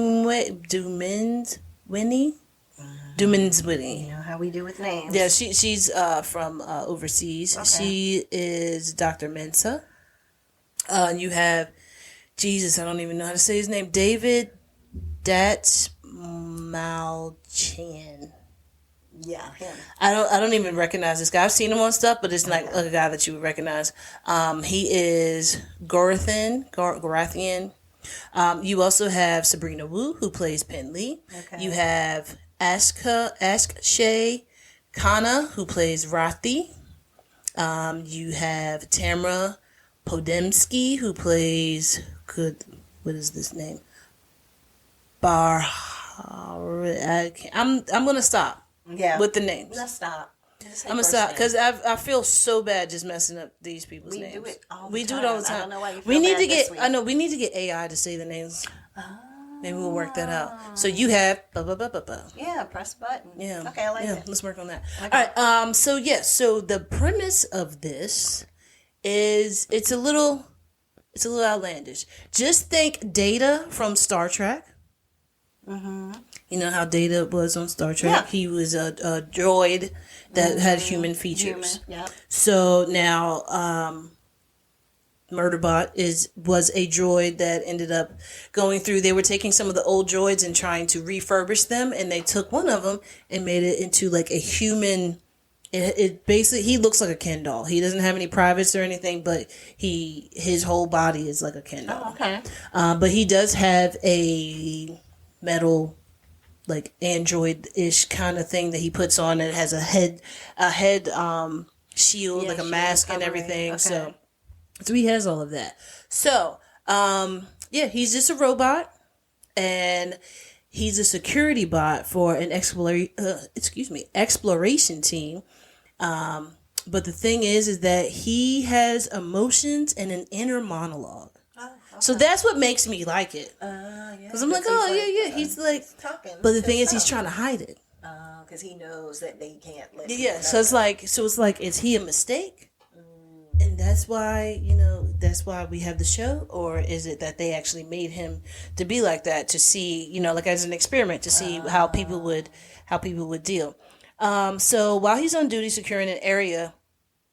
S1: You know how we do with names.
S2: Yeah, she's from overseas. Okay. She is Dr. Mensa. You have, Jesus, I don't even know how to say his name, David Malchan.
S1: Yeah, him.
S2: I don't even recognize this guy. I've seen him on stuff, but it's not like a guy that you would recognize. He is Gorathian. You also have Sabrina Wu, who plays Pen Lee. Okay. You have Shay Khanna, who plays Rathi. You have Tamra Podemski, who plays what is this name? I'm gonna stop. With the names.
S1: Let's stop.
S2: I'm gonna stop because I feel so bad just messing up these people's names.
S1: Do it all the
S2: we
S1: time.
S2: do it all the time.
S1: I don't know why you feel
S2: we need
S1: bad
S2: to get.
S1: this week.
S2: I know we need to get AI to say the names. Maybe we'll work that out. So you have
S1: Yeah, press a button.
S2: Yeah.
S1: Okay, I like it.
S2: Let's work on that.
S1: Okay.
S2: All right. So the premise of this is it's a little outlandish. Just think Data from Star Trek. Mm-hmm. You know how Data was on Star Trek? Yeah. He was a droid that had human features. So now Murderbot was a droid that ended up going through. They were taking some of the old droids and trying to refurbish them, and they took one of them and made it into like a human. It basically, he looks like a Ken doll. He doesn't have any privates or anything, but his whole body is like a Ken doll.
S1: Oh, okay.
S2: But he does have a metal, like android-ish kind of thing that he puts on. It has a head shield, like a mask and everything. Okay. So he has all of that. So, he's just a robot, and he's a security bot for an exploration team. But the thing is that he has emotions and an inner monologue. Oh, okay. So that's what makes me like it. Because I'm like, he's like talking. But the thing is, he's trying to hide it.
S1: Because he knows that they can't let.
S2: Yeah. So it's like, is he a mistake? And that's why we have the show, or is it that they actually made him to be like that to see, like as an experiment to see how people would deal. So while he's on duty securing an area,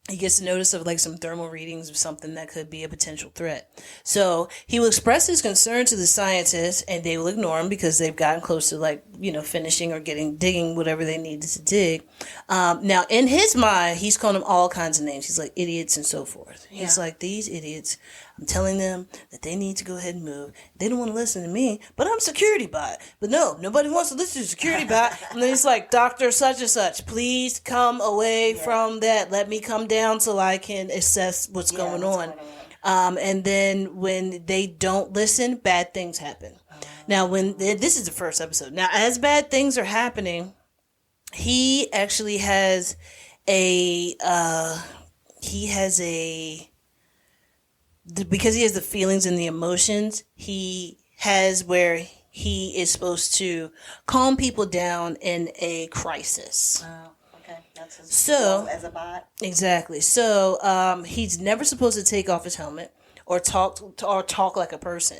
S2: he gets a notice of like some thermal readings of something that could be a potential threat. So he will express his concern to the scientists, and they will ignore him because they've gotten close to finishing or digging whatever they needed to dig. Now in his mind, he's calling them all kinds of names. He's like idiots and so forth. Yeah. He's like, these idiots, I'm telling them that they need to go ahead and move. They don't want to listen to me, but I'm security bot. But no, nobody wants to listen to security bot. And then he's like, Dr. such and such, please come away from that. Let me come down so I can assess what's going on. And then when they don't listen, bad things happen. Now, this is the first episode. Now, as bad things are happening, he actually has because he has the feelings and the emotions, he has where he is supposed to calm people down in a crisis.
S1: Okay, that's his
S2: so
S1: role as a bot.
S2: Exactly. So he's never supposed to take off his helmet or talk like a person.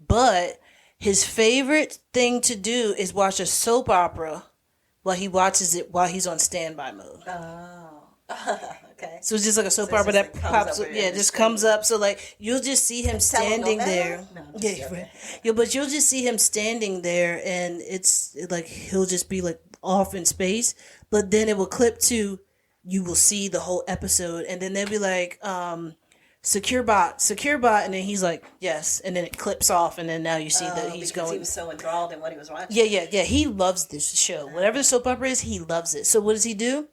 S2: But his favorite thing to do is watch a soap opera while he watches it while he's on standby mode.
S1: Okay.
S2: So it's just like a soap opera that pops up. Yeah, it just comes up. So like you'll just see him standing there. But you'll just see him standing there, and it's like he'll just be like off in space. But then it will clip to, you will see the whole episode, and then they'll be like, secure bot, and then he's like, yes, and then it clips off, and then now you see that he's going.
S1: He was so enthralled in what he was watching.
S2: Yeah. He loves this show. Whatever the soap opera is, he loves it. So what does he do?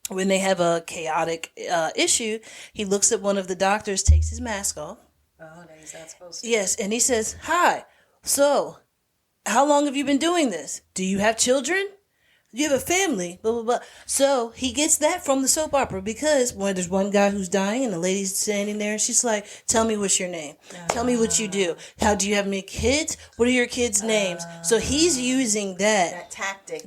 S2: When they have a chaotic issue, he looks at one of the doctors, takes his mask off.
S1: Oh, no, he's not supposed to.
S2: Yes, and he says, "Hi, so how long have you been doing this? Do you have children? You have a family?" Blah, blah, blah. So he gets that from the soap opera because when there's one guy who's dying and the lady's standing there and she's like, "Tell me what's your name. Tell me what you do. How do you have any kids? What are your kids' names?" So he's using that tactic.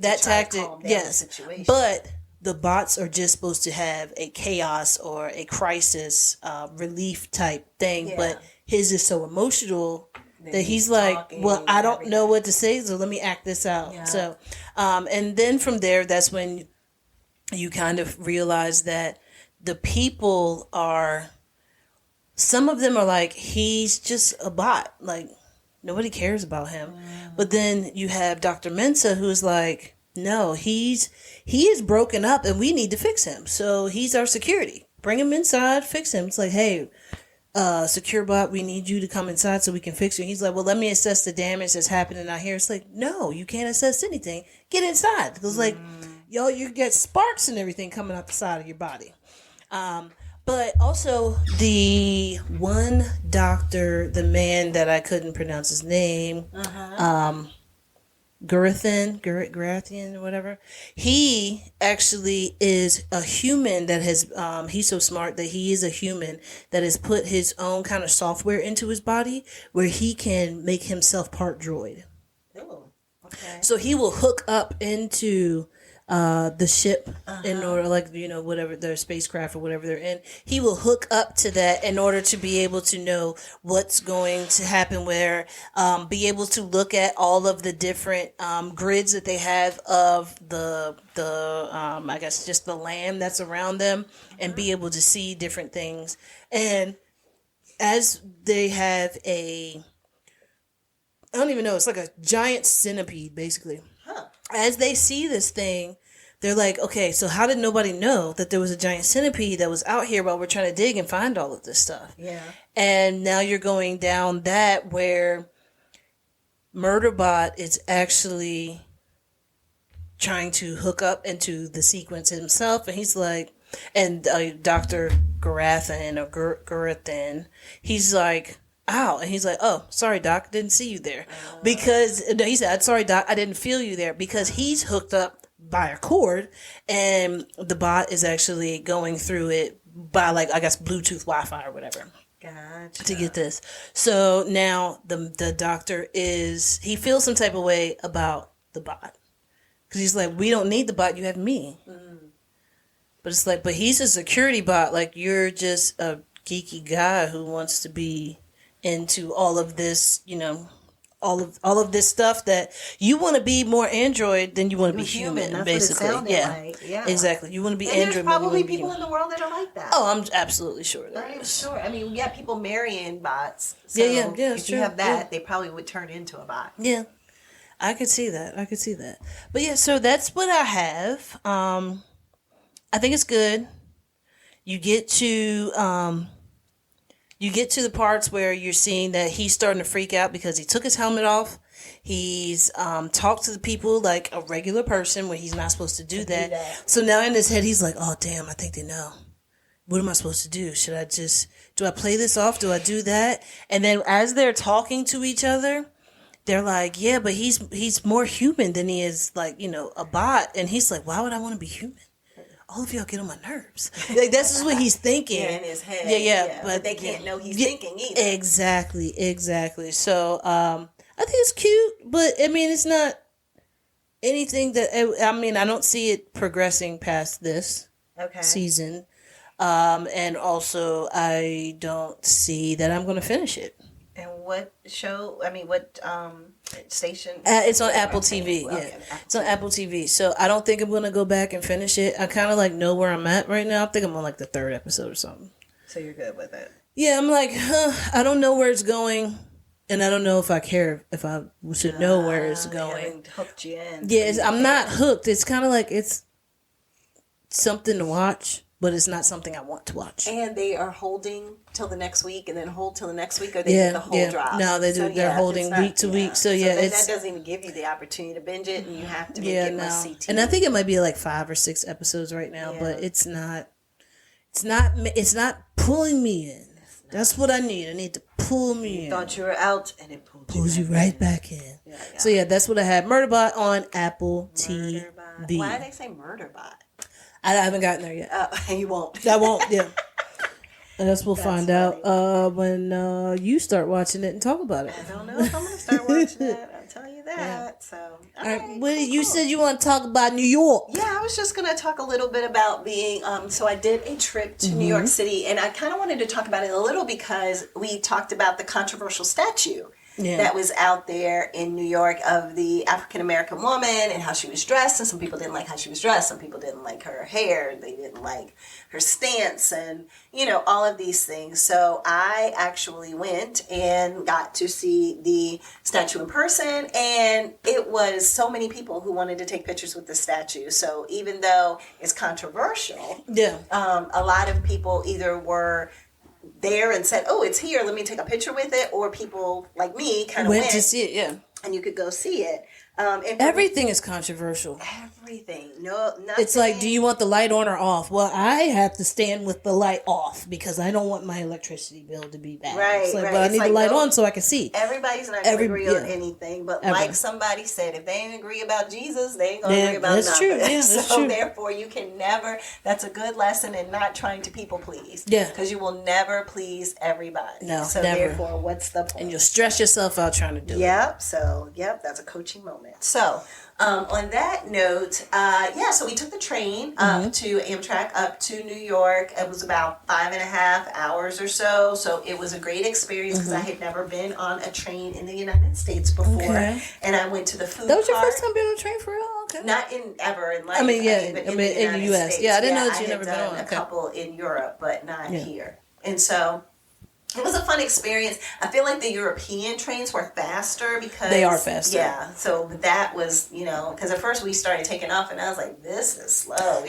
S2: Yes. The situation. But the bots are just supposed to have a chaos or a crisis relief type thing, but his is so emotional that he's like, well, I don't know what to say, so let me act this out. Yeah. So, and then from there, that's when you kind of realize that the people are, some of them are like, he's just a bot. Like, nobody cares about him. But then you have Dr. Mensa, who's like, no, he is broken up and we need to fix him. So he's our security. Bring him inside, fix him. It's like, hey, secure bot, we need you to come inside so we can fix you. He's like, well, let me assess the damage that's happening out here. It's like, no, you can't assess anything. Get inside. Because like, yo, you get sparks and everything coming out the side of your body. But also the one doctor, the man that I couldn't pronounce his name, Garathian, whatever. He actually is a human that has, he's so smart that he is a human that has put his own kind of software into his body where he can make himself part droid. Oh, okay. So he will hook up into the ship in order, like, you know, whatever their spacecraft or whatever they're in, he will hook up to that in order to be able to know what's going to happen where, be able to look at all of the different grids that they have of the I guess just the land that's around them and be able to see different things. And as they have I don't even know, it's like a giant centipede basically. As they see this thing, they're like, okay, so how did nobody know that there was a giant centipede that was out here while we're trying to dig and find all of this stuff? Yeah. And now you're going down that where Murderbot is actually trying to hook up into the sequence himself. And he's like, and Dr. Garathan, he's like, ow. And he's like, oh, sorry, Doc, didn't see you there. Because, no, he said, sorry, Doc, I didn't feel you there. Because he's hooked up by a cord, and the bot is actually going through it by, like, I guess, Bluetooth Wi-Fi or whatever. Gotcha. To get this. So now the doctor he feels some type of way about the bot. Because he's like, we don't need the bot, you have me. But it's like, but he's a security bot. Like, you're just a geeky guy who wants to be into all of this, you know, all of this stuff that you want to be more android than you want to be human, basically. Like. Yeah, exactly. You want to be android.
S1: There's probably people in the world that are like that.
S2: Oh, I'm absolutely sure.
S1: I'm sure. I mean, yeah, people marrying bots. So
S2: yeah.
S1: If you have that, they probably would turn into a bot.
S2: Yeah, I could see that. But yeah, so that's what I have. I think it's good. You get to the parts where you're seeing that he's starting to freak out because he took his helmet off. He's talked to the people like a regular person when he's not supposed to do that. So now in his head, he's like, oh, damn, I think they know. What am I supposed to do? Do I play this off? Do I do that? And then as they're talking to each other, they're like, yeah, but he's more human than he is, like, you know, a bot. And he's like, why would I want to be human? All of y'all get on my nerves. Like, that's just what he's thinking.
S1: Yeah, in his head.
S2: Yeah.
S1: But they can't know he's thinking either.
S2: Exactly. So, I think it's cute, but I mean, it's not anything that I don't see it progressing past this season. And also, I don't see that I'm going to finish it.
S1: And what show? I mean, what station?
S2: It's on Apple TV. Yeah, it's on Apple TV. So I don't think I'm going to go back and finish it. I kind of like know where I'm at right now. I think I'm on like the 3rd episode or something.
S1: So you're good with it?
S2: Yeah, I'm like, I don't know where it's going. And I don't know if I care if I should know where it's going.
S1: They haven't hooked you in.
S2: Yeah, I'm not hooked. It's kind of like it's something to watch, but it's not something I want to watch.
S5: And they are holding till the next week, and then hold till the next week, or they do the whole drop.
S2: No, they do. So, they're holding week to week. So yeah,
S5: that doesn't even give you the opportunity to binge it, and you have to make it must-see.
S2: And I think it might be like 5 or 6 episodes right now, but it's not. It's not pulling me in. That's what I need. I need to pull me in.
S5: Thought you were out, and it
S2: pulls you right back in. Yeah. So yeah, that's what I had. Murderbot on Apple TV.
S5: Why did they say Murderbot?
S2: I haven't gotten there yet.
S5: And you won't.
S2: I won't. Yeah. I guess we'll find out when you start watching it and talk about it.
S5: I don't know if I'm going to start watching it. I'll tell you that.
S2: Yeah.
S5: So,
S2: all right. You said you want to talk about New York.
S5: Yeah, I was just going to talk a little bit about being. So I did a trip to New York City, and I kind of wanted to talk about it a little because we talked about the controversial statue. Yeah. That was out there in New York of the African-American woman and how she was dressed. And some people didn't like how she was dressed. Some people didn't like her hair. They didn't like her stance and, all of these things. So I actually went and got to see the statue in person. And it was so many people who wanted to take pictures with the statue. So even though it's controversial, a lot of people either were there and said, "Oh, it's here. Let me take a picture with it," or people like me kind of went
S2: to see it. Yeah,
S5: and you could go see it.
S2: Everything is controversial.
S5: Everything. No, nothing.
S2: It's like, do you want the light on or off? Well, I have to stand with the light off because I don't want my electricity bill to be bad.
S5: Right,
S2: it's like, but I need the light on so I can see.
S5: Everybody's not going to agree on anything, but like somebody said, if they ain't agree about Jesus, they ain't going to agree about nothing.
S2: True. Yeah, that's
S5: so
S2: true.
S5: Therefore, you can never. That's a good lesson in not trying to people please.
S2: Yeah,
S5: because you will never please everybody.
S2: No,
S5: so
S2: never.
S5: Therefore, what's the point?
S2: And you'll stress yourself out trying to do it.
S5: Yep. So that's a coaching moment. So, on that note, so we took the train up to Amtrak up to New York. It was about 5.5 hours or so. So it was a great experience because I had never been on a train in the United States before. Okay. And I went to the food
S2: That was
S5: park.
S2: your first time being on a train for real? Okay.
S5: Not ever in life.
S2: But
S5: in
S2: the U.S.
S5: States.
S2: Yeah, I didn't know that you never
S5: been on.
S2: Okay.
S5: A couple in Europe, but not here. And so it was a fun experience. I feel like the European trains were faster because...
S2: They are faster.
S5: Yeah. So that was, because at first we started taking off and I was like, this is slow.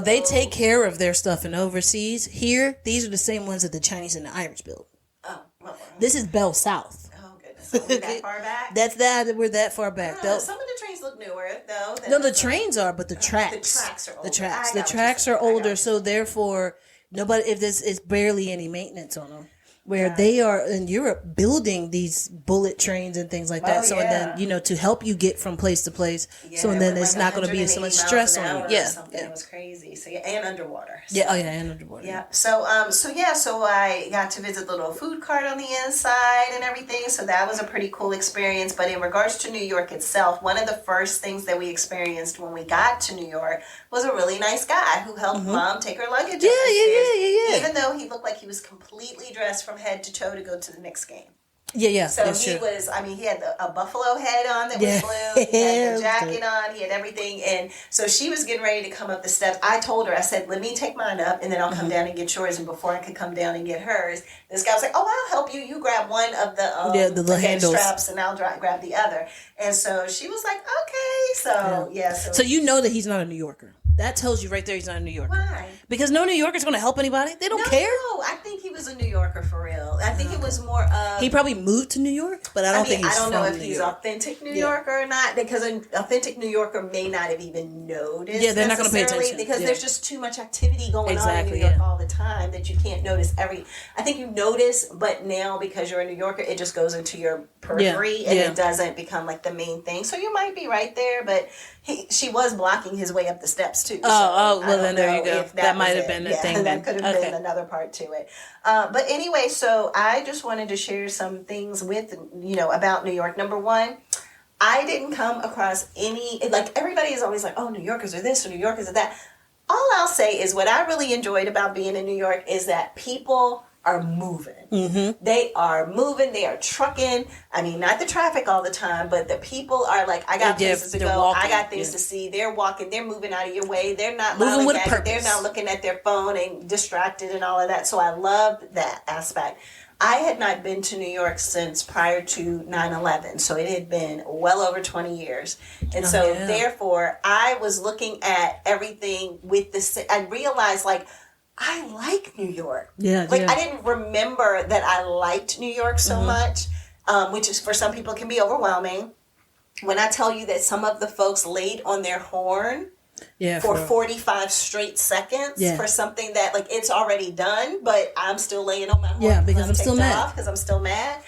S2: They take care of their stuff in overseas. Here, these are the same ones that the Chinese and the Irish built.
S5: Oh, well.
S2: This is Bell South.
S5: Oh, goodness. So we're that far back?
S2: We're that far back.
S5: Some of the trains look newer, though.
S2: No, the trains are, but the tracks.
S5: The tracks are older.
S2: The tracks are older, so therefore, it's barely any maintenance on them. Where they are in Europe building these bullet trains and things like that. And then, to help you get from place to place.
S5: Yeah,
S2: so and then it's not going to be so much stress on you. Yeah.
S5: It was crazy. So and underwater. So.
S2: Yeah. And underwater.
S5: Yeah. So I got to visit the little food cart on the inside and everything. So that was a pretty cool experience. But in regards to New York itself, one of the first things that we experienced when we got to New York was a really nice guy who helped Mom take her luggage up the stairs. Even though he looked like he was completely dressed from head to toe to go to the Knicks game.
S2: Yeah.
S5: So he had a buffalo head on that was blue. He had the jacket on. He had everything. And so she was getting ready to come up the steps. I told her, I said, let me take mine up and then I'll come down and get yours. And before I could come down and get hers, this guy was like, oh, I'll help you. You grab one of the
S2: little handles
S5: straps and I'll grab the other. And so she was like, okay. So,
S2: So you know that he's not a New Yorker. That tells you right there he's not a New Yorker.
S5: Why?
S2: Because no New Yorker's going to help anybody. They don't care.
S5: No, I think he was a New Yorker for real. I think it was more of...
S2: He probably moved to New York, but I don't think he's from New York. I don't know if he's
S5: authentic New Yorker or not, because an authentic New Yorker may not have even noticed.
S2: Yeah, they're not going to pay attention.
S5: Because there's just too much activity going on in New York all the time that you can't notice I think you notice, but now because you're a New Yorker, it just goes into your periphery and it doesn't become like the main thing. So you might be right there, but she was blocking his way up the steps too.
S2: Well then there you go. That might have been the thing.
S5: That could have been another part to it.
S1: But anyway, so I just wanted to share some things with, about New York. Number one, I didn't come across any, like everybody is always like, oh, New Yorkers are this or New Yorkers are that. All I'll say is what I really enjoyed about being in New York is that people are moving. Mm-hmm. They are moving. They are trucking. I mean, not the traffic all the time, but the people are like, I got places to go. Walking. I got things to see. They're walking. They're moving out of your way. They're not moving with a purpose. They're not looking at their phone and distracted and all of that. So I loved that aspect. I had not been to New York since prior to 9/11, so it had been well over 20 years. And therefore, I was looking at everything with this. I realized, like, I like New York. I didn't remember that I liked New York so much, which is for some people can be overwhelming. When I tell you that some of the folks laid on their horn for 45 straight seconds for something that, like, it's already done, but I'm still laying on my horn. Yeah, because I'm still mad. Because I'm still mad.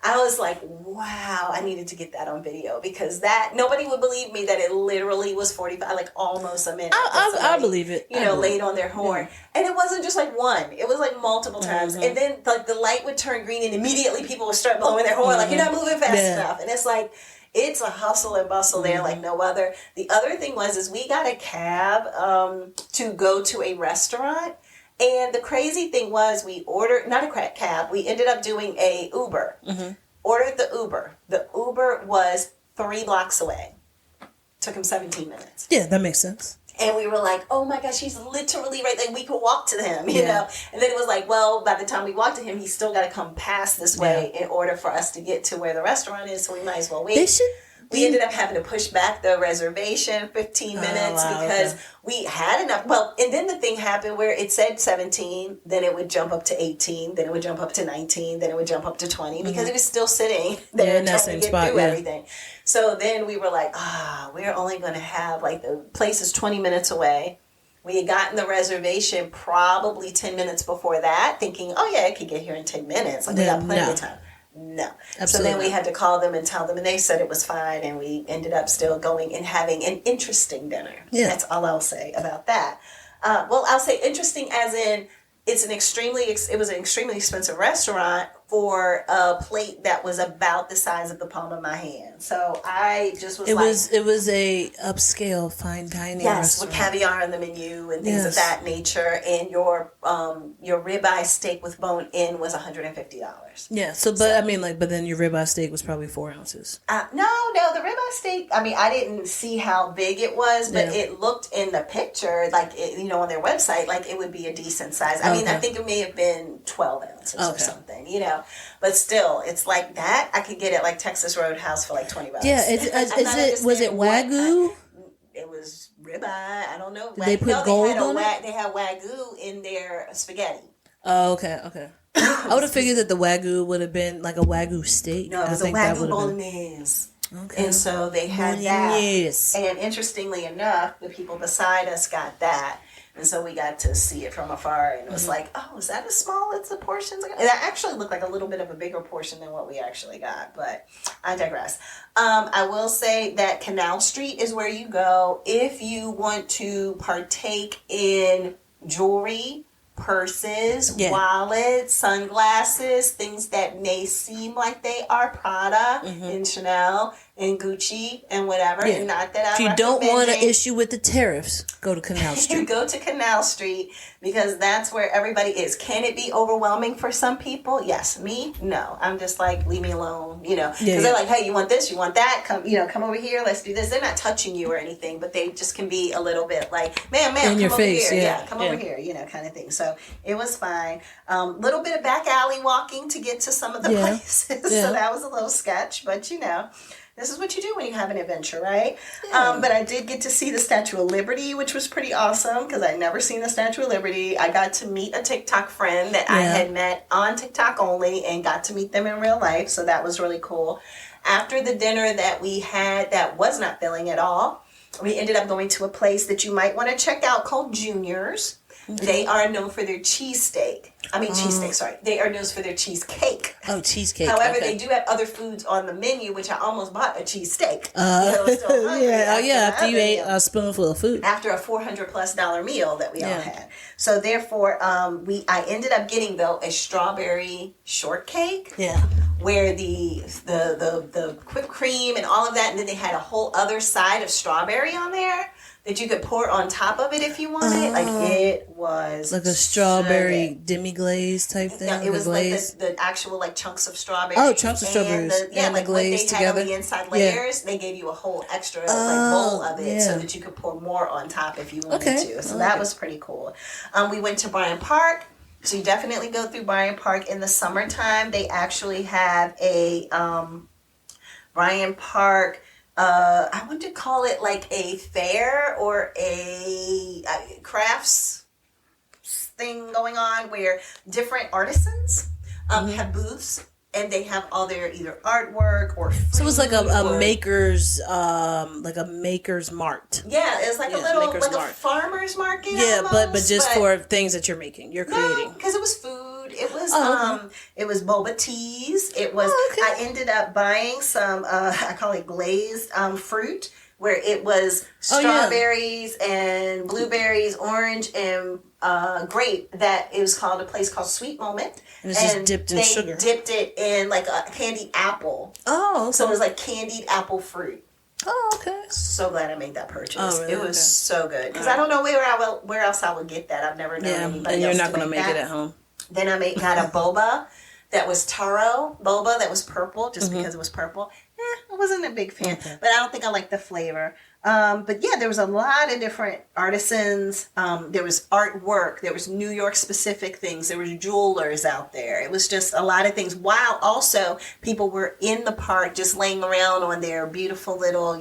S1: I was like, wow, I needed to get that on video because that nobody would believe me that it literally was 45, like almost a minute.
S2: I believe it.
S1: Laid on their horn. And it wasn't just like one. It was like multiple times. And then like the light would turn green and immediately people would start blowing their horn like, you're not moving fast enough. And it's like, it's a hustle and bustle there like no other. The other thing is we got a cab to go to a restaurant. And the crazy thing was we ordered, not a cab, we ended up doing a Uber. Ordered the Uber. The Uber was 3 blocks away. Took him 17 minutes.
S2: Yeah, that makes sense.
S1: And we were like, oh my gosh, he's literally right there. We could walk to him, you know? And then it was like, well, by the time we walked to him, he's still got to come past this way in order for us to get to where the restaurant is. So we might as well wait. We ended up having to push back the reservation 15 minutes because we had enough. Well, and then the thing happened where it said 17, then it would jump up to 18, then it would jump up to 19, then it would jump up to 20 because it was still sitting there
S2: in that
S1: trying
S2: same
S1: to get
S2: spot,
S1: through everything. So then we were like, we're only going to have, like, the place is 20 minutes away. We had gotten the reservation probably 10 minutes before that, thinking, oh yeah, I could get here in 10 minutes. Like, we got plenty of time. No. Absolutely. So then we had to call them and tell them, and they said it was fine, and we ended up still going and having an interesting dinner. Yeah. That's all I'll say about that. Well, I'll say interesting as in it was an extremely expensive restaurant for a plate that was about the size of the palm of my hand. So I just was
S2: it was a upscale fine dining restaurant.
S1: With caviar on the menu and things of that nature. And your ribeye steak with bone in was $150.
S2: Yeah. So but then your ribeye steak was probably 4 ounces.
S1: No, the ribeye steak. I mean, I didn't see how big it was, but it looked in the picture like on their website like it would be a decent size. I mean, I think it may have been 12 ounces or something. But still, it's like that. I could get it like Texas Roadhouse for like $20.
S2: Yeah, was it Wagyu?
S1: It was ribeye. I don't know.
S2: Did they put gold on it?
S1: They had Wagyu in their spaghetti.
S2: Oh, okay. I would have figured that the Wagyu would have been like a Wagyu steak.
S1: No, it was a Wagyu bolognese. Okay. And so they had that. And interestingly enough, the people beside us got that. And so we got to see it from afar, and it was like, oh, is that as small as the portions? And that actually looked like a little bit of a bigger portion than what we actually got, but I digress. I will say that Canal Street is where you go if you want to partake in jewelry, purses, wallets, sunglasses, things that may seem like they are Prada and Chanel and Gucci and whatever. And not that
S2: if you don't want to issue with the tariffs, go to Canal Street.
S1: You go to Canal Street because that's where everybody is. Can it be overwhelming for some people? Yes. Me? No. I'm just like, leave me alone, because they're like, hey, you want this? You want that? Come over here. Let's do this. They're not touching you or anything, but they just can be a little bit like, ma'am, come over here. Yeah, come over here, kind of thing. So it was fine. Little bit of back alley walking to get to some of the places. So that was a little sketch, but this is what you do when you have an adventure, right? Yeah. But I did get to see the Statue of Liberty, which was pretty awesome because I'd never seen the Statue of Liberty. I got to meet a TikTok friend that I had met on TikTok only and got to meet them in real life. So that was really cool. After the dinner that we had that was not filling at all, we ended up going to a place that you might want to check out called Junior's. Okay. They are known for their cheesesteak.
S5: I mean, cheesesteak, sorry. They are known for their cheesecake.
S2: Oh, cheesecake.
S5: However,
S2: okay.
S5: they do have other foods on the menu, which I almost bought a cheesesteak.
S2: After you ate a spoonful of food.
S5: After a $400+ meal that we all had. So therefore, I ended up getting, though, a strawberry shortcake.
S2: Yeah.
S5: Where the whipped cream and all of that, and then they had a whole other side of strawberry on there that you could pour on top of it if you wanted. Like, it was
S2: like a strawberry demi-glaze type thing?
S5: No, it was glaze? Like the actual like chunks of strawberry.
S2: Oh, chunks of strawberries.
S5: And
S2: like
S5: the glaze together. Had on the inside layers, they gave you a whole extra bowl of it so that you could pour more on top if you wanted to. So that was pretty cool. We went to Bryant Park. So you definitely go through Bryant Park in the summertime. They actually have a Bryant Park, I want to call it like a fair or a crafts thing going on where different artisans have booths. And they have all their either artwork or food. So
S2: it was like a maker's mart.
S5: Yeah, it's like a little like a farmer's market. Yeah,
S2: almost, but for things that you're making, you're creating.
S5: Because it was food. It was it was boba teas. It was. I ended up buying some. I call it glazed fruit, where it was strawberries and blueberries, orange and grape. That it was called a place called Sweet Moment.
S2: And it's just dipped in sugar.
S5: They dipped it in like a candied apple.
S2: Oh, okay.
S5: So it was like candied apple fruit.
S2: Oh, okay.
S5: So glad I made that purchase.
S2: Oh, really?
S5: It was so good. Because I don't know where else I would get that. I've never known anybody
S2: and you're
S5: else
S2: not going to make
S5: that.
S2: it at home.
S5: Then I got a boba that was taro boba that was purple just because it was purple. I wasn't a big fan, but I don't think I liked the flavor. But yeah, there was a lot of different artisans. There was artwork. There was New York specific things. There was jewelers out there. It was just a lot of things. While also people were in the park just laying around on their beautiful little,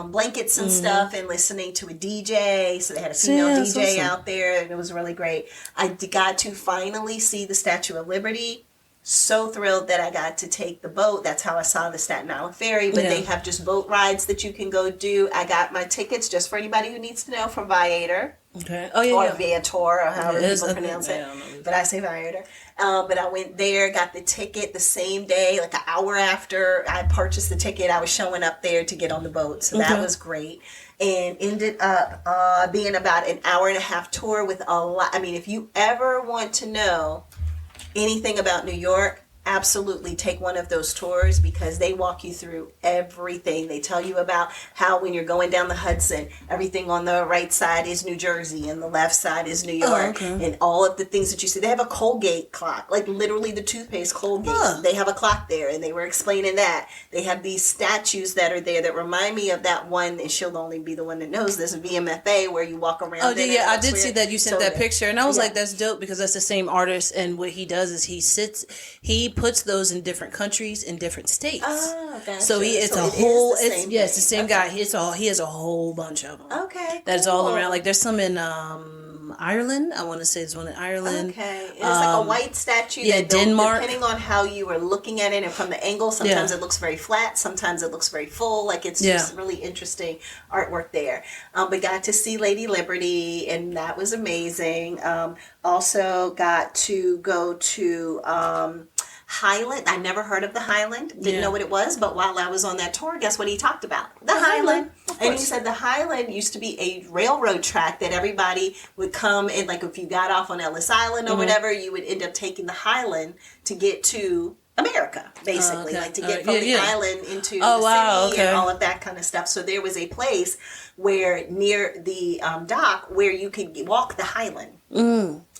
S5: blankets and stuff and listening to a DJ. So they had a female DJ out there and it was really great. I got to finally see the Statue of Liberty. So thrilled that I got to take the boat. That's how I saw the Staten Island Ferry. But they have just boat rides that you can go do. I got my tickets, just for anybody who needs to know, for Viator. Okay. Oh, yeah. Or Viator, or however people pronounce it. But I say Viator. But I went there, got the ticket the same day, like an hour after I purchased the ticket. I was showing up there to get on the boat. So that was great. And ended up being about an hour and a half tour with a lot. I mean, if you ever want to know anything about New York, absolutely take one of those tours because they walk you through everything. They tell you about how when you're going down the Hudson, everything on the right side is New Jersey and the left side is New York. And all of the things that you see. They have a Colgate clock, like literally the toothpaste Colgate. They have a clock there and they were explaining that. They have these statues that are there that remind me of that one, and she'll only be the one that knows this, VMFA, where you walk around.
S2: Oh, yeah, I did see that. You sent that picture and I was like, that's dope because that's the same artist, and what he does is he puts those in different countries in different states. Oh, gotcha. So it's the same guy. He has a whole bunch of them. Okay, that's all around. Like there's some in Ireland. I want to say there's one in Ireland. Okay, it's like a white statue. Yeah, Denmark. Depending on how you are looking at it and from the angle, sometimes it looks very flat. Sometimes it looks very full. Like it's just really interesting artwork there. We got to see Lady Liberty, and that was amazing. Also got to go to Highland. I never heard of the Highland. Didn't know what it was, but while I was on that tour, guess what he talked about? The Highland. And he said the Highland used to be a railroad track that everybody would come and, like, if you got off on Ellis Island or whatever, you would end up taking the Highland to get to America, basically, like to get from the island into the city and all of that kind of stuff. So there was a place where near the dock where you could walk the Highland.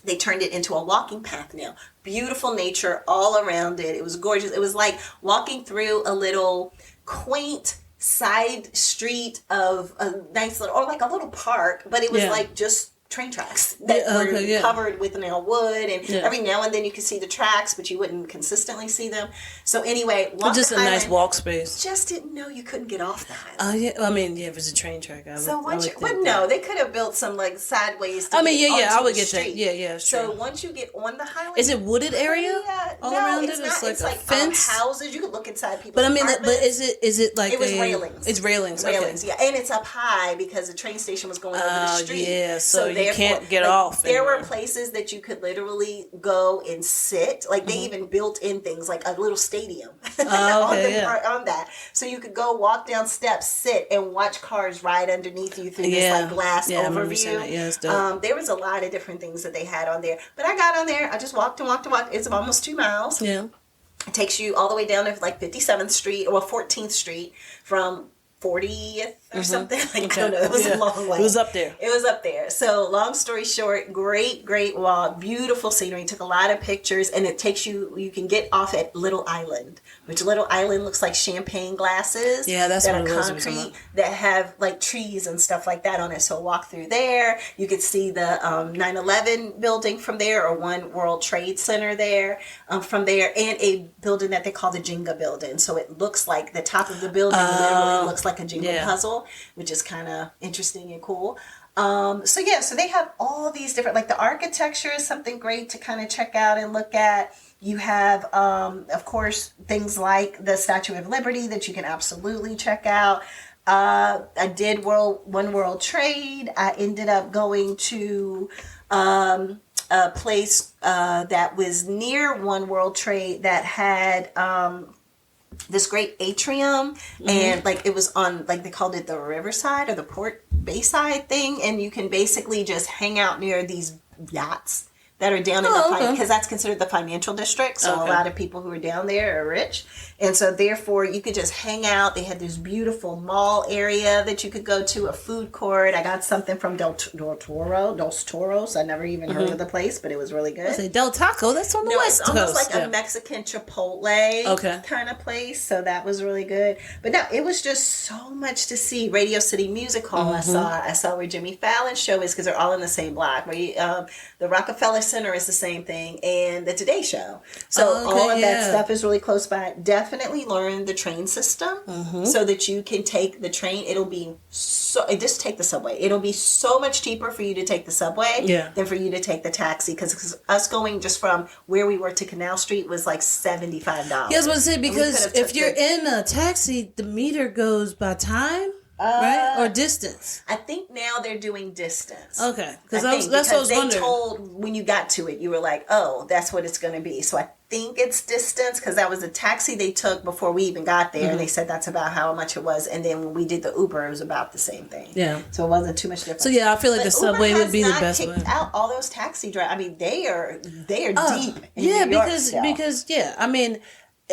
S2: They turned it into a walking path now. Beautiful nature all around it. It was gorgeous. It was like walking through a little quaint side street of a nice little, or like a little park, but it was like just train tracks that were covered with wood, and every now and then you could see the tracks, but you wouldn't consistently see them. So anyway, just a nice walk space.
S5: Just didn't know you couldn't get off the Highland.
S2: I mean, if it's a train track,
S5: they could have built some like sideways.
S2: I would get that. Yeah,
S5: so once you get on the Highland,
S2: is it wooded area all around it?
S5: It's like a fence, houses. You could look inside people's.
S2: But I mean, is it like
S5: it was railings?
S2: It's railings.
S5: Yeah, and it's up high because the train station was going over the street.
S2: Yeah, so you can't get off.
S5: There were places that you could literally go and sit. Like they even built in things like a little stadium on that. So you could go walk down steps, sit, and watch cars ride underneath you through this like glass overview.
S2: Yeah, it's dope.
S5: There was a lot of different things that they had on there. But I got on there. I just walked and walked and walked. It's almost 2 miles.
S2: Yeah.
S5: It takes you all the way down to like 57th Street or 14th Street from 40th or something. Like, I don't know. It was a long way.
S2: It was up there.
S5: It was up there. So long story short, great walk, beautiful scenery. Took a lot of pictures, and it takes you can get off at Little Island, which Little Island looks like champagne glasses.
S2: Yeah, that's
S5: that
S2: what
S5: are
S2: it was.
S5: concrete that have like trees and stuff like that on it. So walk through there. You could see the 9/11 building from there, or One World Trade Center there from there, and a building that they call the Jenga building. So it looks like the top of the building literally looks like a Jenga puzzle, which is kind of interesting and cool. So they have all these different, like the architecture is something great to kind of check out and look at. You have, of course, things like the Statue of Liberty that you can absolutely check out. I did One World Trade. I ended up going to a place that was near One World Trade that had this great atrium, and like it was on, like they called it the riverside or the port bayside thing, and you can basically just hang out near these yachts that are down in the because that's considered the financial district. So a lot of people who are down there are rich, and so therefore you could just hang out. They had this beautiful mall area that you could go to, a food court. I got something from Dos Toros. I never even heard of the place, but it was really good.
S2: I say Del Taco. That's on the West Coast.
S5: It's almost like a Mexican Chipotle kind of place. So that was really good. But no, it was just so much to see. Radio City Music Hall. I saw where Jimmy Fallon's show is, because they're all in the same block. Where the Rockefeller Center is the same thing, and the Today Show. So all of that stuff is really close by. Definitely learn the train system so that you can take the train. It'll be just take the subway. It'll be so much cheaper for you to take the subway than for you to take the taxi, because us going just from where we were to Canal Street was like $75.
S2: Yeah, I was going to say, because if you're in a taxi, the meter goes by time. Right? Or distance?
S5: I think now they're doing distance.
S2: Okay. That's what I was wondering.
S5: They told when you got to it, you were like, oh, that's what it's going to be. So I think it's distance, because that was a taxi they took before we even got there. And they said that's about how much it was. And then when we did the Uber, it was about the same thing.
S2: Yeah.
S5: So it wasn't too much difference.
S2: So yeah, I feel like the subway would be the best way.
S5: Out all those taxi drivers. I mean, they are deep in New York
S2: because I mean,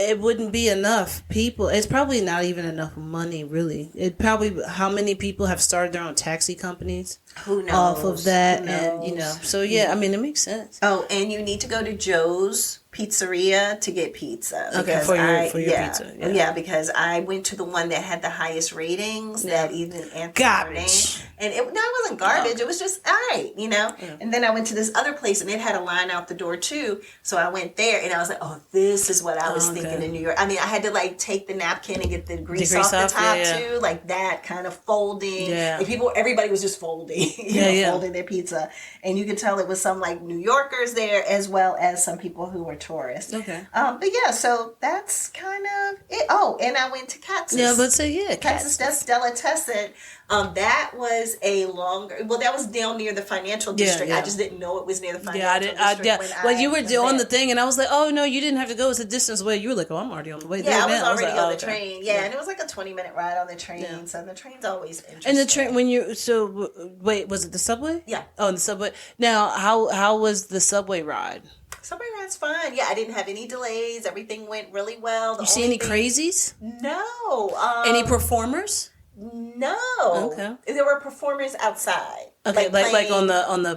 S2: it wouldn't be enough people. It's probably not even enough money, really. It probably, how many people have started their own taxi companies?
S5: Who knows?
S2: Off of that, and so I mean, it makes sense.
S5: Oh, and you need to go to Joe's Pizzeria to get pizza.
S2: Okay, for your pizza.
S5: Yeah, because I went to the one that had the highest ratings. That even answered
S2: garbage.
S5: And it wasn't garbage. It was just all right, Yeah. And then I went to this other place, and it had a line out the door too. So I went there, and I was like, "Oh, this is what I was thinking in New York." I mean, I had to like take the napkin and get the grease off the top too, like that kind of folding. Yeah. Like everybody was just folding, folding their pizza, and you could tell it was some like New Yorkers there as well as some people who were tourists.
S2: Okay.
S5: But yeah, so that's kind of it. Oh, and I went to Katz's.
S2: Yeah, let's say
S5: Katz's Delicatessen. That was a longer. Well, that was down near the financial district. I just didn't know it was near the financial district.
S2: Well, you were on the thing, and I was like, "Oh no, you didn't have to go. It's a distance away." You were like, "Oh, I'm already on the way there."
S5: Yeah, I was already on the train. Yeah, and it was like a 20-minute ride on the train. Yeah. So the train's always interesting.
S2: And the train, wait, was it the subway?
S5: Yeah.
S2: Oh, the subway. Now, how was the subway ride?
S5: Subway ride's fine. Yeah, I didn't have any delays. Everything went really well.
S2: You see any crazies?
S5: No.
S2: Any performers?
S5: No.
S2: Okay.
S5: There were performers outside.
S2: Okay, like on the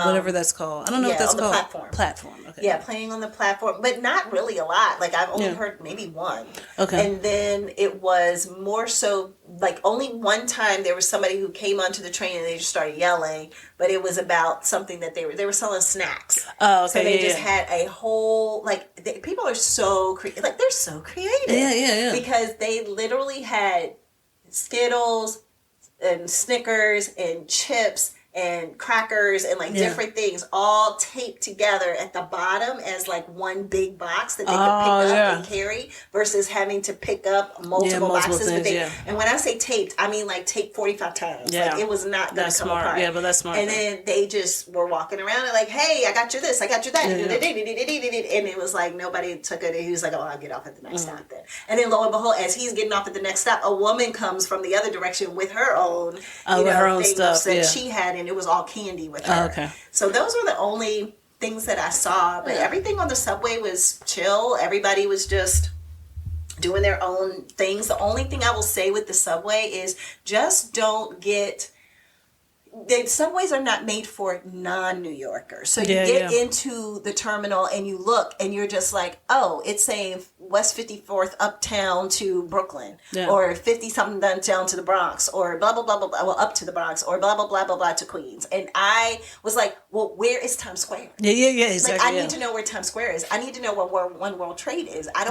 S2: whatever that's called. I don't know what that's called.
S5: Platform.
S2: Okay.
S5: Yeah, playing on the platform, but not really a lot. Like I've only heard maybe one.
S2: Okay.
S5: And then it was more so like only one time there was somebody who came onto the train and they just started yelling, but it was about something that they were selling snacks.
S2: Oh, okay.
S5: So they just had a whole people are so they're so creative.
S2: Yeah.
S5: Because they literally had Skittles and Snickers and chips and crackers and like different things all taped together at the bottom as like one big box that they could pick up and carry versus having to pick up multiple boxes.
S2: Things,
S5: and when I say taped, I mean like taped 45 times.
S2: Yeah.
S5: Like it was not going to come
S2: smart.
S5: apart.
S2: Yeah, but that's smart.
S5: And then they just were walking around and like, hey, I got you this, I got you that. And it was like nobody took it. And he was like, oh, I'll get off at the next stop then. And then lo and behold, as he's getting off at the next stop, a woman comes from the other direction with her own,
S2: her own stuff
S5: that she had, and it was all candy with her.
S2: Okay.
S5: So those were the only things that I saw, but everything on the subway was chill. Everybody was just doing their own things. The only thing I will say with the subway is just don't get... The subways are not made for non-New Yorkers. So you get into the terminal and you look and you're just like, oh, it's saying West 54th uptown to Brooklyn or 50-something down to the Bronx or blah, blah, blah, blah, blah, well, up to the Bronx or blah, blah, blah, blah, blah to Queens. And I was like, well, where is Times Square?
S2: Yeah, exactly.
S5: Like, I need to know where Times Square is. I need to know where One World Trade is. I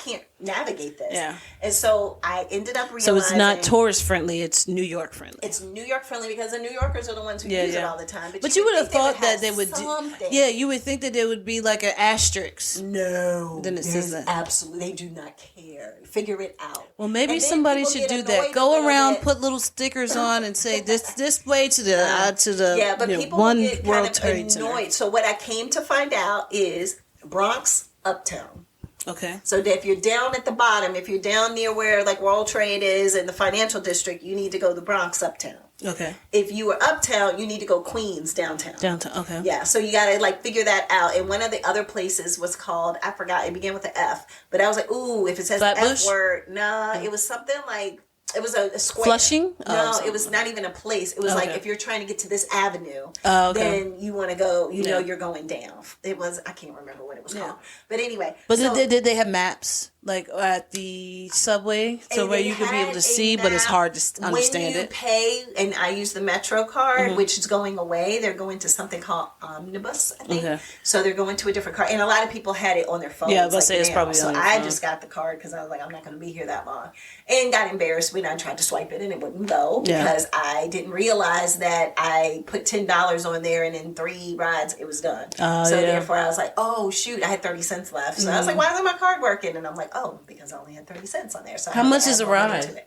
S5: can't navigate this.
S2: Yeah.
S5: And so I ended up realizing...
S2: So it's not tourist friendly, it's New York friendly.
S5: It's New York friendly because the New Yorkers are the ones who use it all the time.
S2: But you would have thought that they would do... Yeah, you would think that there would be like an asterisk.
S5: No.
S2: Then it says that.
S5: Absolutely. They do not care. Figure it out.
S2: Well, maybe somebody should do that. Go around, put little stickers on and say this way to the
S5: yeah, but people
S2: One
S5: get
S2: World
S5: kind of
S2: Trade
S5: annoyed.
S2: Center.
S5: So what I came to find out is Bronx Uptown.
S2: Okay.
S5: So if you're down at the bottom, if you're down near where like World Trade is and the financial district, you need to go the Bronx Uptown.
S2: Okay.
S5: If you were uptown, you need to go Queens downtown.
S2: Downtown, okay.
S5: Yeah, so you got to like figure that out. And one of the other places was called, I forgot, it began with an F. But I was like, ooh, if it says
S2: Flatbush?
S5: F word, nah, it was something like, it was a square.
S2: Flushing?
S5: No, it was not even a place. It was like if you're trying to get to this avenue, then you want to go, know you're going down. It was, I can't remember what it was called. But anyway.
S2: But did they have maps? Like at the subway, so where you could be able to see, but it's hard to understand
S5: when you pay, and I use the Metro card, which is going away. They're going to something called Omnibus, I think. Okay. So they're going to a different card, and a lot of people had it on their phones.
S2: Yeah, I was say it's probably on your phone.
S5: I just got the card because I was like, I'm not going to be here that long, and got embarrassed when I tried to swipe it and it wouldn't go because I didn't realize that I put $10 on there, and in 3 rides it was done. Therefore, I was like, oh shoot, I had 30 cents left. So I was like, why isn't my card working? And I'm like, oh, because I only had 30 cents on there. So
S2: how much is a ride?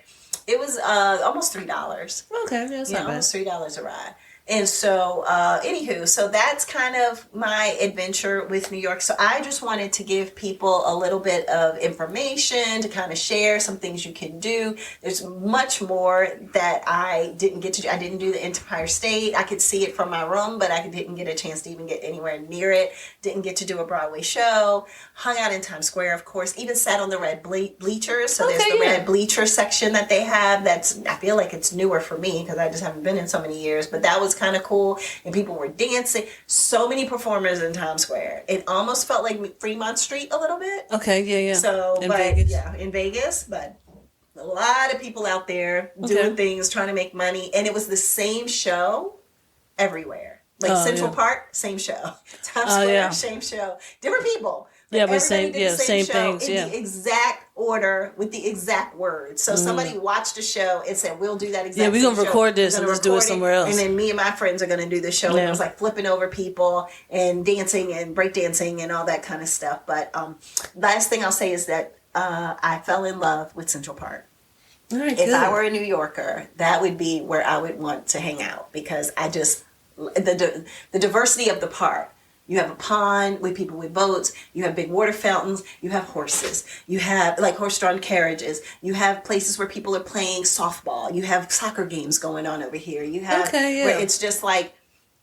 S5: It was almost $3.
S2: Okay, that's not bad.
S5: Almost $3 a ride. And so, anywho, so that's kind of my adventure with New York. So I just wanted to give people a little bit of information to kind of share some things you can do. There's much more that I didn't get to do. I didn't do the Empire State. I could see it from my room, but I didn't get a chance to even get anywhere near it. Didn't get to do a Broadway show. Hung out in Times Square, of course. Even sat on the red bleachers. So there's the red bleacher section that they have. I feel like it's newer for me because I just haven't been in so many years. But that was kind of cool, and people were dancing. So many performers in Times Square. It almost felt like Fremont Street a little bit.
S2: Okay, yeah.
S5: So, in Vegas, but a lot of people out there doing things, trying to make money, and it was the same show everywhere. Like Central Park, same show. Times Square, same show. Different people.
S2: But same things.
S5: In the exact order with the exact words. So somebody watched a show and said, "We'll do that exact."
S2: Yeah, we're gonna record this and let's do it somewhere else.
S5: And then me and my friends are gonna do the show. And it was like flipping over people and dancing and breakdancing and all that kind of stuff. But last thing I'll say is that I fell in love with Central Park. If I were a New Yorker, that would be where I would want to hang out because I just the diversity of the park. You have a pond with people with boats. You have big water fountains. You have horses. You have like horse-drawn carriages. You have places where people are playing softball. You have soccer games going on over here. You have where it's just like,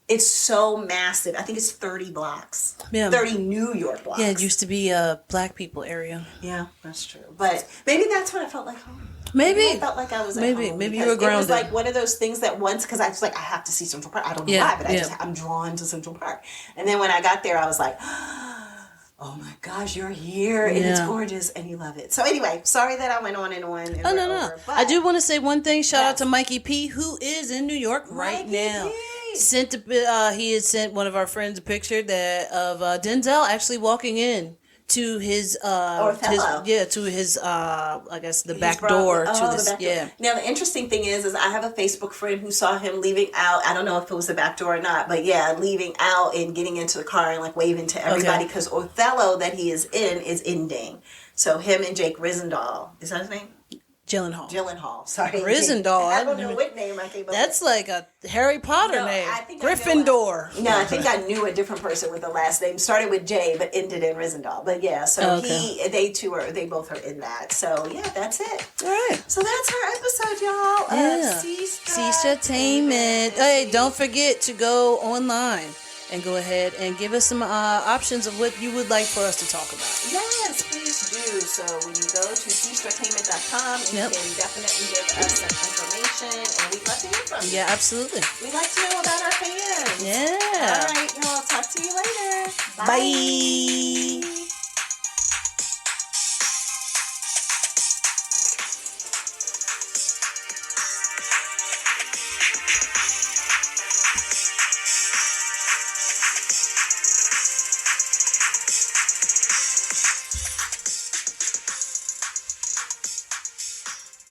S5: it's so massive. I think it's 30 blocks. Yeah. 30 New York blocks.
S2: Yeah, it used to be a black people area.
S5: Yeah, that's true. But maybe that's when I felt like home.
S2: Maybe
S5: I felt like I was at home.
S2: Maybe you were grounded.
S5: It was like one of those things that once, because I was like, I have to see Central Park. I don't know why, but I'm drawn to Central Park. And then when I got there, I was like, oh my gosh, you're here and it's gorgeous and you love it. So anyway, sorry that I went on and on. And
S2: no. I do want to say one thing. Shout out to Mikey P, who is in New York right now. He had sent one of our friends a picture of Denzel actually walking in to his
S5: Othello.
S2: to his I guess the back door to this. Yeah.
S5: Now the interesting thing is I have a Facebook friend who saw him leaving out. I don't know if it was the back door or not, but yeah, leaving out and getting into the car and like waving to everybody because Othello that he is ending. So him and Jake Risendahl, is that his name? Gyllenhaal. Sorry.
S2: Risendahl.
S5: I don't know what name I came up with.
S2: That's like a Harry Potter name. Gryffindor.
S5: No, I think I knew a different person with the last name. Started with J, but ended in Risendahl. But yeah, so they both are in that. So yeah, that's it.
S2: All right.
S5: So that's our episode, y'all.
S2: Yeah. Sestra-Tainment. Hey, don't forget to go online and go ahead and give us some options of what you would like for us to talk about.
S5: Yes, please do. So when you go to Sestra-Tainment.com, you can definitely give us some information, and we'd love to hear from you.
S2: Yeah, absolutely.
S5: We'd like to know about our fans.
S2: Yeah.
S5: All right, y'all. Talk to you later.
S2: Bye.